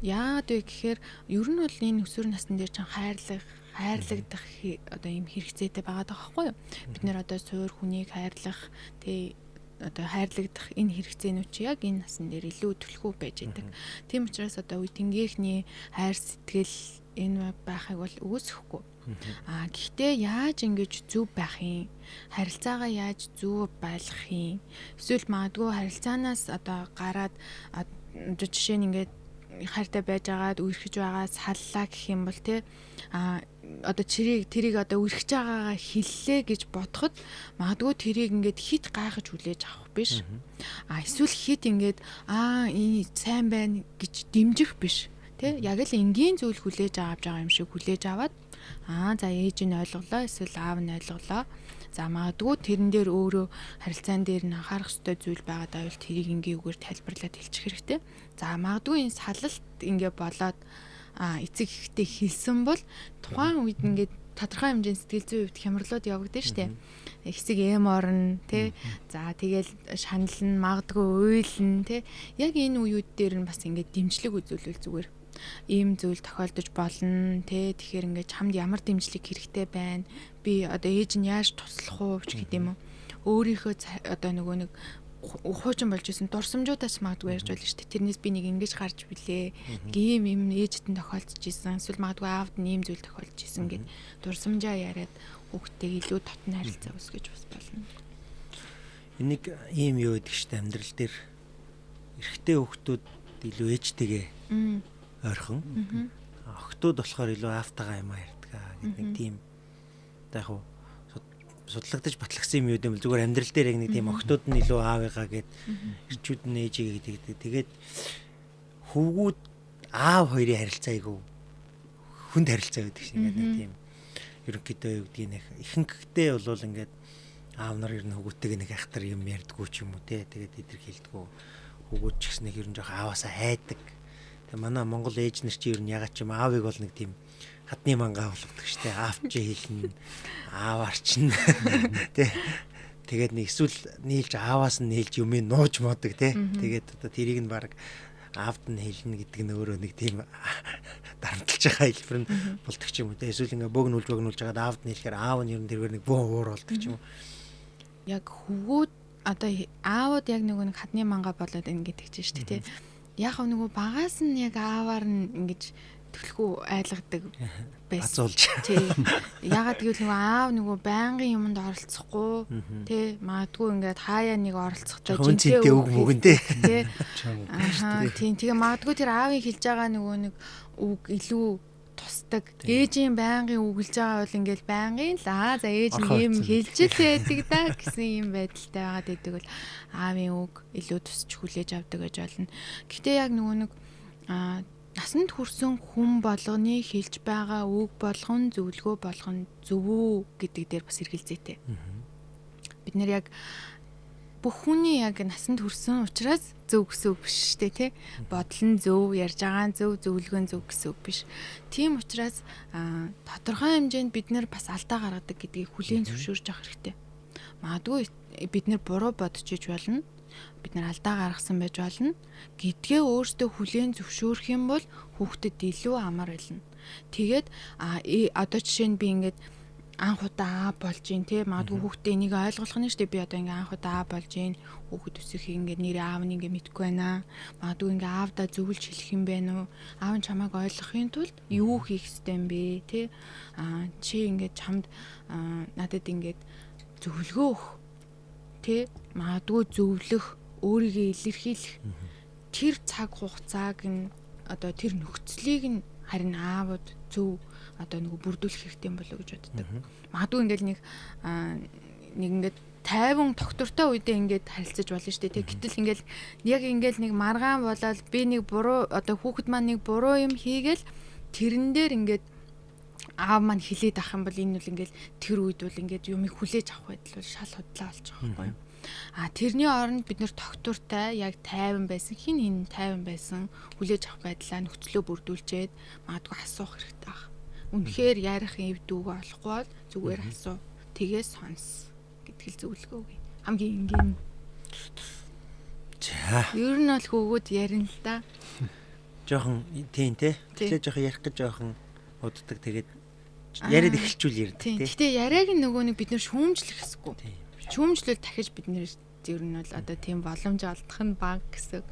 Яагаад вэ гэхээр ер нь бол энэ өсвөр насны дээр чинь хайрлагдах одоо юм хэрэгцээтэй байгаа байхгүй юу? Бид нэр одоо суур хүнийг хайрлах одоо хайрлагдах энэ хэрэгцээнүүд чи яг энэ насн дээр илүү төлхөө байж байдаг. Тийм учраас одоо үеийнхний хайр сэтгэл энэ байхыг бол үүсэхгүй. Гэхдээ яаж ингэж зөв байх юм? Харилцаагаа яаж зөв байлгах юм? Эсвэл магадгүй харилцаанаас одоо гараад жишээ нь ингээд хайртай байж агаад үргэж байгаа саллаа гэх юм бол одоо тэрийг одоо үргэж байгаагаа хиллээ гэж бодоход магадгүй тэрийг ингээд хит гайхаж хүлээж авах биш. Эсвэл хит ингээд энэ сайн байна гэж дэмжих биш. Яг л энгийн зүйл хүлээж авч байгаа юм шиг хүлээж аваад за ээж нь ойлголоо эсвэл аав нь ойлголоо. За магадгүй тэрэн дээр өөрөө харилцаан дээр нь анхаарах ёстой зүйл байгаа даа бол тэрийг ингээгээр тайлбарлаад хэлчих хэрэгтэй. За магадгүй энэ салалт ингээ болоод эцэг ихтэй хэлсэн бол тухайн үед ингээд тодорхой хэмжээний сэтгэл зүйн хувьд хямралууд явагдана шүү дээ. Хэсэг эм орно тий. За тэгэл шанална магадгүй уйлна тий. Яг энэ үеуд дээр нь бас ингээд дэмжлэг үзүүлвэл зүгээр. Ийм зүйл тохиолдож болно тий. Тэгэхээр ингээд чамд ямар дэмжлэг хэрэгтэй байна? Би одоо ээж нь яаж туслах уу ч гэдэг юм уу. Өөрийнхөө одоо нөгөө нэг хуучин болж исэн дурсамжуудаас магадгүй ярьж болно шүү дээ. Тэрнээс би нэг ингэж гарч билээ. Гийм юм ээжтэй тохиолдож исэн. Эсвэл магадгүй аавд нь ийм зүйл тохиолдож исэн гэд дурсамжаа яриад хүүхдтэйг илүү татна харилцаа үүсгэж бас болно. Энийг ийм юу гэдэг чинь амьдрал дээр эрэгтэй хүүхдүүд илүү ээжтэйгээ ойрхон. Охтууд болохоор илүү аавтайгаа юм ярьдаг гэдэг нэг тийм яг хуу судлагдаж батлагдсан юм юу гэвэл зүгээр амьдрал дээр яг нэг тийм охтууд нь илүү аавыгаа гэд эрчүүд нь ээжигээ гэдэг. Тэгээд хөвгүүд аав хоёрын харилцаа айгу хүнд харилцаа гэдэг шиг ингээд нэг тийм ерөнхийдөө юу гэдгийг нэг ихэнхдээ бол ингээд аав нар ер нь хөвгүүдтэйг нэг ахтар юм ярьдгүү ч юм уу те. Тэгээд эдэр хэлдэггүй хөвгүүд ч гэсэн нэг ер нь жоох ааваасаа хайдаг. Тэгээ манай Монгол ээж нар чи ер нь ягаад ч юм аавыг бол нэг тийм хадны мангаа болгодог штэ. Аав чи хэлнэ, аав арчна тий. Тэгээд нэг эсвэл нийлж ааваас нь нийлж юм нууж модог тий. Тэгээд одоо тэрийг нь баг аавд нь хэлнэ гэдэг нь өөрөө нэг тийм дарамтлж байгаа хэлбэр нь болдог ч юм уу тий. Эсвэл ингээ бөөгнүүлж жагаад аавд нь хэлэхээр аав нь ер нь тэргээр нэг бөөн уур болдог ч юм уу. Яг хөвгүүд одоо аавууд яг нэг хадны мангаа болоод ингээд гэж штэ тий. Яг нөгөө багаас нь яг ааваар нь ингэж төлхөө айлгадаг байсан. Тий. Ягаад гэвэл нөгөө аав нөгөө байнгын юмд оролцохгүй тий магадгүй ингээд хаяа нэг оролцохдоо жинтэй үг мөгөн тий. Тийм тэгээ магадгүй тэр аавын хэлж байгаа нөгөө нэг үг илүү тусдаг. Ээжийн байнгын үг хэлж байгаа бол ингээд байнгын л за ээж нь юм хэлж л байдаг да гэсэн юм байдалтай байгаад байдаг бол аавын үг илүү тусч хүлээж авдаг гэж болно. Гэхдээ яг нөгөө нэг насанд хүрсэн хүн болгоны хэлж байгаа үг болгон зөвлөгөө болгон зөв үү гэдэг дээр бас эргэлзээтэй. Бид нэр яг бүх хүний яг насанд хүрсэн учраас зөв гэсэн үг биш шүү дээ тий. Бодол нь зөв, ярьж байгаа нь зөв, зөвлөгөө нь зөв гэсэн үг биш. Тийм учраас тодорхой хэмжээнд бид нэр бас алдаа гаргадаг гэдгийг хүлээн зөвшөөрж авах хэрэгтэй. Магадгүй бид нэр буруу бодож иж болно. Бид нар алдаа гаргасан байж болно. Гэдгээ өөртөө хүлээн зөвшөөрөх юм бол хүүхдэд илүү амар болно. Тэгээд одоо жишээ нь би ингээд анх удаа болж ийн те магадгүй хүүхдээ энийг ойлгох нь шүү дээ. Би одоо ингээд анх удаа болж ийн хүүхэд өсөхийн ингээд нэр аав нь ингээд мэдгүй байна. Магадгүй ингээд аавдаа зөвлөж хэлэх юм байна уу? Аав нь чамайг ойлгохын тулд юу хийх ёстой юм бэ те? Чи ингээд чамд надад ингээд зөвлөгөө өгөх тэ магадгүй зөвлөх өөрийгөө илэрхийлэх тэр цаг хугацааг нь одоо тэр нөхцөлийг нь харин аавууд зөв одоо нэг бүрдүүлэх хэрэгтэй юм болоо гэж боддог. Магадгүй ингээл нэг ингээд 50 доктортой үедээ ингээд харилцаж болно шүү дээ. Гэтэл ингээл яг ингээл нэг маргаан болоод би нэг буруу одоо хүүхэд маань нэг буруу юм хийгээл тэрэн дээр ингээд аав маань хилээд авах юм бол энэ бол ингээл тэр үед бол ингээд юмыг хүлээж авах байдал бол шал худлаа болж байгаа байхгүй юу. Тэрний оронд бид нэр тогтвортой яг тайван байсан, хин тайван байсан хүлээж авах байдлаа нөхцлөө бүрдүүлчихэд магадгүй асуух хэрэгтэй баг. Үнэхээр ярих юм дүүгээ олохгүй бол зүгээр асуу. Тгээс сонс гэдгэл зөвлөгөө өгье. Хамгийн энгийн. За. Ер нь бол хөвгүүд ярина л да. Жохон тийм те. Тэгээ жохон ярих гэж жохон уддаг тэгээд яриад эхэлчүүл ярьдаг те. Гэтэ яриаг нөгөө нэг бид нэр шүүмжлэх хэсгүй. Шүүмжлэл дахиж бид нэр ер нь бол одоо тийм боломж олдох нь бага гэсэн.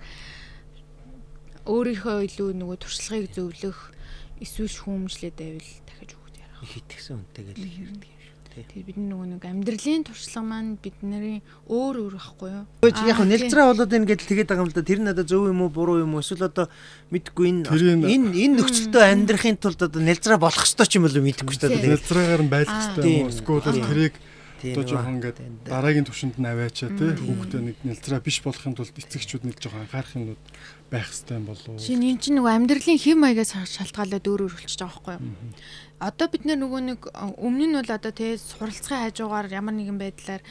Өөрийнхөө илүү нөгөө туршлагыг зөвлөх эсвэл шүүмжлээд байвал дахиж өгөх ярах. Их итгэсэн үнтэйгээл ярьдаг юм шүү те. Тэр бидний нөгөө нэг амьдралын туршлага маань бидний өөр байхгүй юу? Яг нэлцраа болоод ингээд тэгээд байгаа юм л да. Тэр нь одоо зөв юм уу буруу юм уу эсвэл одоо мэдгүй энэ нөхцөлтөө амьдрахын тулд одоо нэлцраа болох ёстой ч юм бол мэдэхгүй шүү дээ. Нэлцраагаар нь байлах ёстой юм уу? Эсвэл тэрийг одоо жоохон ингээд дараагийн түвшинд нь аваачаа те хүүхдээ нэг нэлцраа биш болохын тулд эцэгчүүд нэг жоохон анхаарах юмнууд байх ёстой юм болов уу? Шинэ энэ чинь нөгөө амьдралын хэм маягаас шалтгаалаад өөр болчихж байгаа байхгүй юу? Одоо бид нөгөө нэг өмнө нь бол одоо тэгээ суралцахын хажуугаар ямар нэгэн байдлаар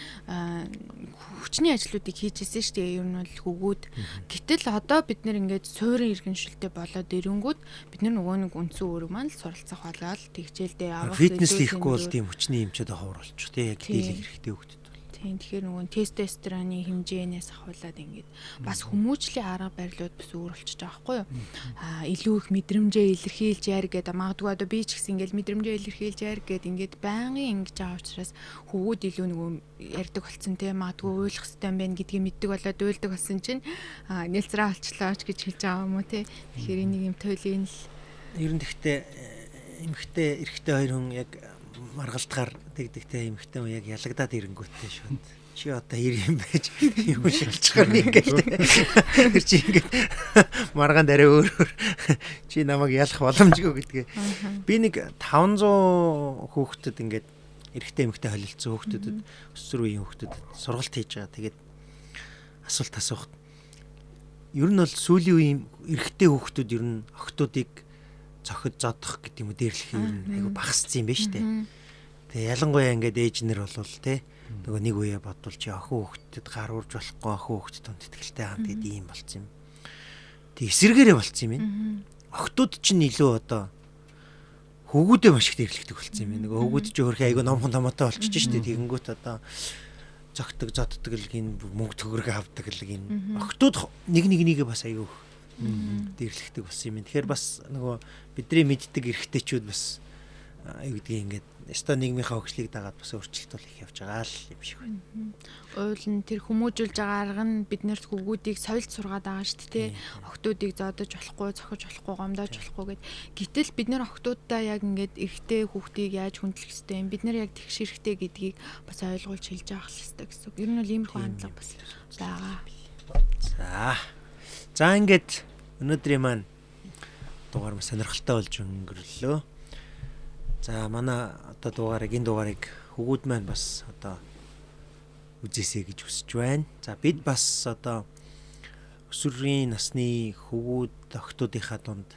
хүчний ажлуудыг хийжсэн шүү дээ. Ер нь бол хөвгүүд. Гэтэл одоо бид ингээд суурин иргэншилтэй болоод ирэнгүүт бид нөгөө нэг үндсэн үүрэг маань суралцах болоод тэгчээлдээ авах фитнес хийхгүй бол тийм хүчний эмчээд авах болчих тий яг дийлэх хэрэгтэй хөвгдөд. Тэгэхээр нөгөө тестостероны хэмжээнээс ахуулаад ингээд бас хүмүүжлийн арга барилуд бас өөр болчихж байгаа байхгүй юу? Илүү их мэдрэмжээ илэрхийлж яар гэдэг магадгүй одоо би ч гэсэн ингээд мэдрэмжээ илэрхийлж яар гэдэг ингээд байнгын ингэж байгаа учраас хөвгүүд илүү нөгөө ярьдаг болсон те магадгүй уйлах хэрэгтэй юм байна гэдгийг мэддэг болоод уйлдаг болсон чинь нэлцраа олчлоо ч гэж хэлж байгаа юм уу те. Тэгэхээр энийг юм тойлын л ер нь тэгтээ эмхтэй эрэгтэй хоёр хүн яг маргалтгаар тэгдэгтэй эмхтэй хүн яг ялагдаад ирэнгүүттэй шүү. Чи одоо хэр юм байж юм шилжчихэр ингээд. Тэр чи ингээд маргаан дараа өөр чи намайг ялах боломжгүй гэдгээ. Би нэг 500 хүүхдэд ингээд эрэгтэй эмхтэй холилдсон хүүхдэд өсвөр үеийн хүүхдэд сургалт хийж байгаа. Тэгээд асуулт асуухад ер нь бол сүүлийн үеийн эрэгтэй хүүхдүүд ер нь охтуудыг цохид зодох гэдэг юм уу дээрлэх юм айгу багассан юм байна шүү дээ. Тэгээ ялангуяа ингээд ээжнэр болвол те нөгөө нэг үе бодвол чи охин хүүхдэд гар урж болохгүй охин хүүхдэд тунд итгэлтэй хамт гэдэг юм болцсон юм. Тэг эсэргээрээ болцсон юм байна. Охтууд чинь илүү одоо хөвгүүдээ маш их дээрлэгдэг болцсон юм байна. Нөгөө хөвгүүд чи хөрхи айгу номхон томоотой болчихж шүү дээ. Тэгэнгүүт одоо зогтдог зоддог л гин мөнгө төгрөг авдаг л гин. Охтууд нэгээ бас айгу дээрлэгдэг болсон юм. Тэгэхээр бас нөгөө бидний мэддэг эрхтэйчүүд бас юу гэдгийг ингээд өстой нийгмийнхаа хөгжлийг дагаад бас өөрчлөлт их явж байгаа л юм шиг байна. Уул нь тэр хүмүүжүүлж байгаа арга нь биднэрт хөвгүүдийг соёлд сургаад байгаа шүү дээ. Охтуудыг зодож болохгүй, цохиж болохгүй, гомдоож болохгүй гэд. Гэтэл бид нэр охтуудаа яг ингээд эрэгтэй хүүхдийг яаж хүндлэх ёстой юм, бид нар яг тэгш эрэгтэй гэдгийг бас ойлгуулж хэлж авах хэрэгтэй гэсэн. Ер нь бол иймэрхүү хандлага бас байгаа. За ингээд өнөөдрийн маань дугаар маш сонирхолтой болж өнгөрлөө. За манай одоо энэ дугаарыг хөвгүүд маань бас одоо үзээсэй гэж хүсэж байна. За бид бас одоо өсвөрийн насны хөвгүүд охтуудынхаа дунд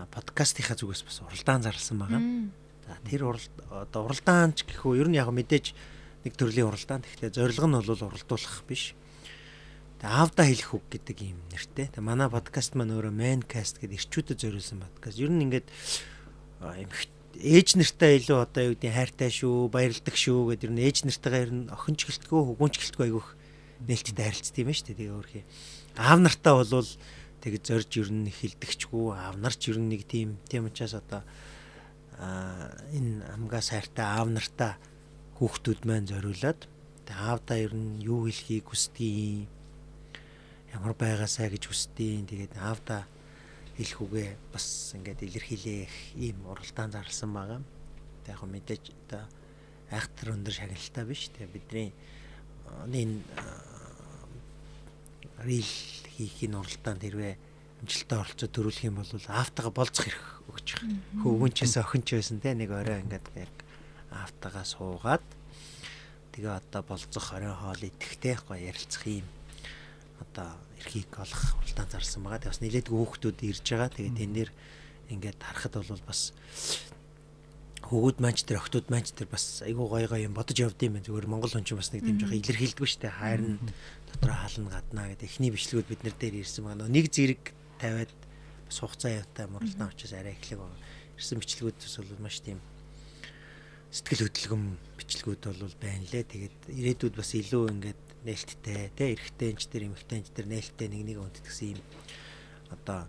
подкастынхаа зүгээс бас уралдаан зарласан байгаа. За тэр уралдаан ч гэхүү ер нь яг мэдээж нэг төрлийн уралдаан. Гэхдээ зорилго нь бол уралдуулах биш. Аавда хэлэх үг гэдэг юм нэртэй. Манай подкаст маань өөрөө Mancast гэдэг эрчүүдэд зориулсан подкаст. Ер нь ингээд ээж нартаа илүү одоо юу гэдэг хайртай шүү, баярлдаг шүү гэдэг ер нь ээж нартайгаа ер нь охин ч гэлтгөө, хөвгүн ч гэлтгөө айгүйх нээлттэй харилцдаг юм байна шүү дээ. Тэгээ өөрхий. Аав нартаа болвол тэг зорж ер нь хилдэгчгүй, аав нар ч ер нь нэг тийм учраас одоо энэ амгаас хайртай аав нартаа хүүхдүүд маань зориулаад тэг аавдаа ер нь юу хэлхийг хүсдэг, ямар байгаасаа гэж хүсдэг. Тэгээд аавдаа хэлэх үгээ бас ингээд илэрхийлэх ийм уралдаан зарласан байгаа. Тэг яг мэдээж одоо айхтар өндөр шагналтай биш. Тэгээ бидний энэ рил хийхийн уралдаанд хэрвээ амжилттай оролцоод төрүүлэх юм бол аавтайгаа болцох хэрэг өгч байгаа. Хөвгүнчээс охинч байсан те нэг орой ингээд яг аавтайгаа суугаад тэгээ одоо болцох орой хоол идэхтэй гоё ярилцах юм одоо эрхийг олох уралдаан зарсан байгаа. Тэгээ бас нэлээдгүй хүүхдүүд ирж байгаа. Тэгээ тэн дээр ингээд харахад бол бас хөгөөд манч тэр охтууд манч тэр бас айгүй гоё юм бодож явд юм байна. Зүгээр Монгол хүн ч бас нэг тийм жоох илэрхийлдэг шүү дээ. Хайрн дотроо хаална гаднаа гэдэг эхний бичлэгүүд бид нар дээр ирсэн байгаа. Нэг зэрэг тавиад бас хугацаа явтай муралдан очиж арай эхлэх байгаа. Ирсэн бичлэгүүд бол маш тийм сэтгэл хөдлөм бичлэгүүд бол байна лээ. Тэгээд ирээдүйд бас илүү ингээд нээлттэй тий эрэгтэйч тэр эмэгтэйч тэр нээлттэй нэг өнддгсэн юм одоо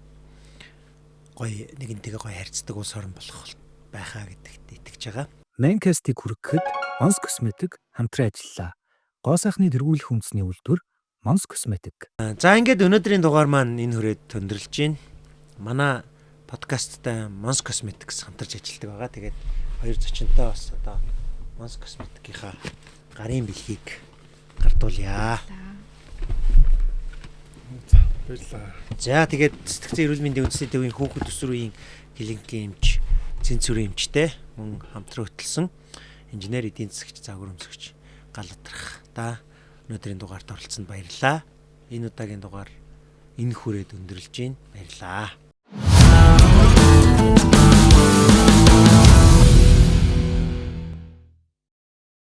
гоё нэгэнтэйгээ гоё харьцдаг улс орн болох байхаа гэдэгт итгэж байгаа. Mancast-ийг хүргэхэд Mons Cosmetic хамтран ажиллаа. Гоо сайхны тэргүүлэх үндэсний үйлдвэр Mons Cosmetic. За ингээд өнөөдрийн дугаар маань энэ хүрээд өндөрлж байна. Манай подкасттай Mons Cosmetics хамтарч ажилладаг байгаа. Тэгээд хоёр зочинтой бас одоо Mons Cosmetic-ийнхаа гарын бэлгийг гардуулъя. Баярлалаа. За тэгээд сэтгцэн эрүүл мэндийн үндэсний төвийн хүүхэд төсвөрийн клиникийн эмч, цэнц сүрийн эмчтэй мөн хамтран хөтлсөн инженер эдийн засагч загвар өмсгч гал утрах та өнөөдрийн дугаард оролцсонд баярлалаа. Энэ удаагийн дугаар энэ хүрээд өндөрлж байна. Баярлалаа.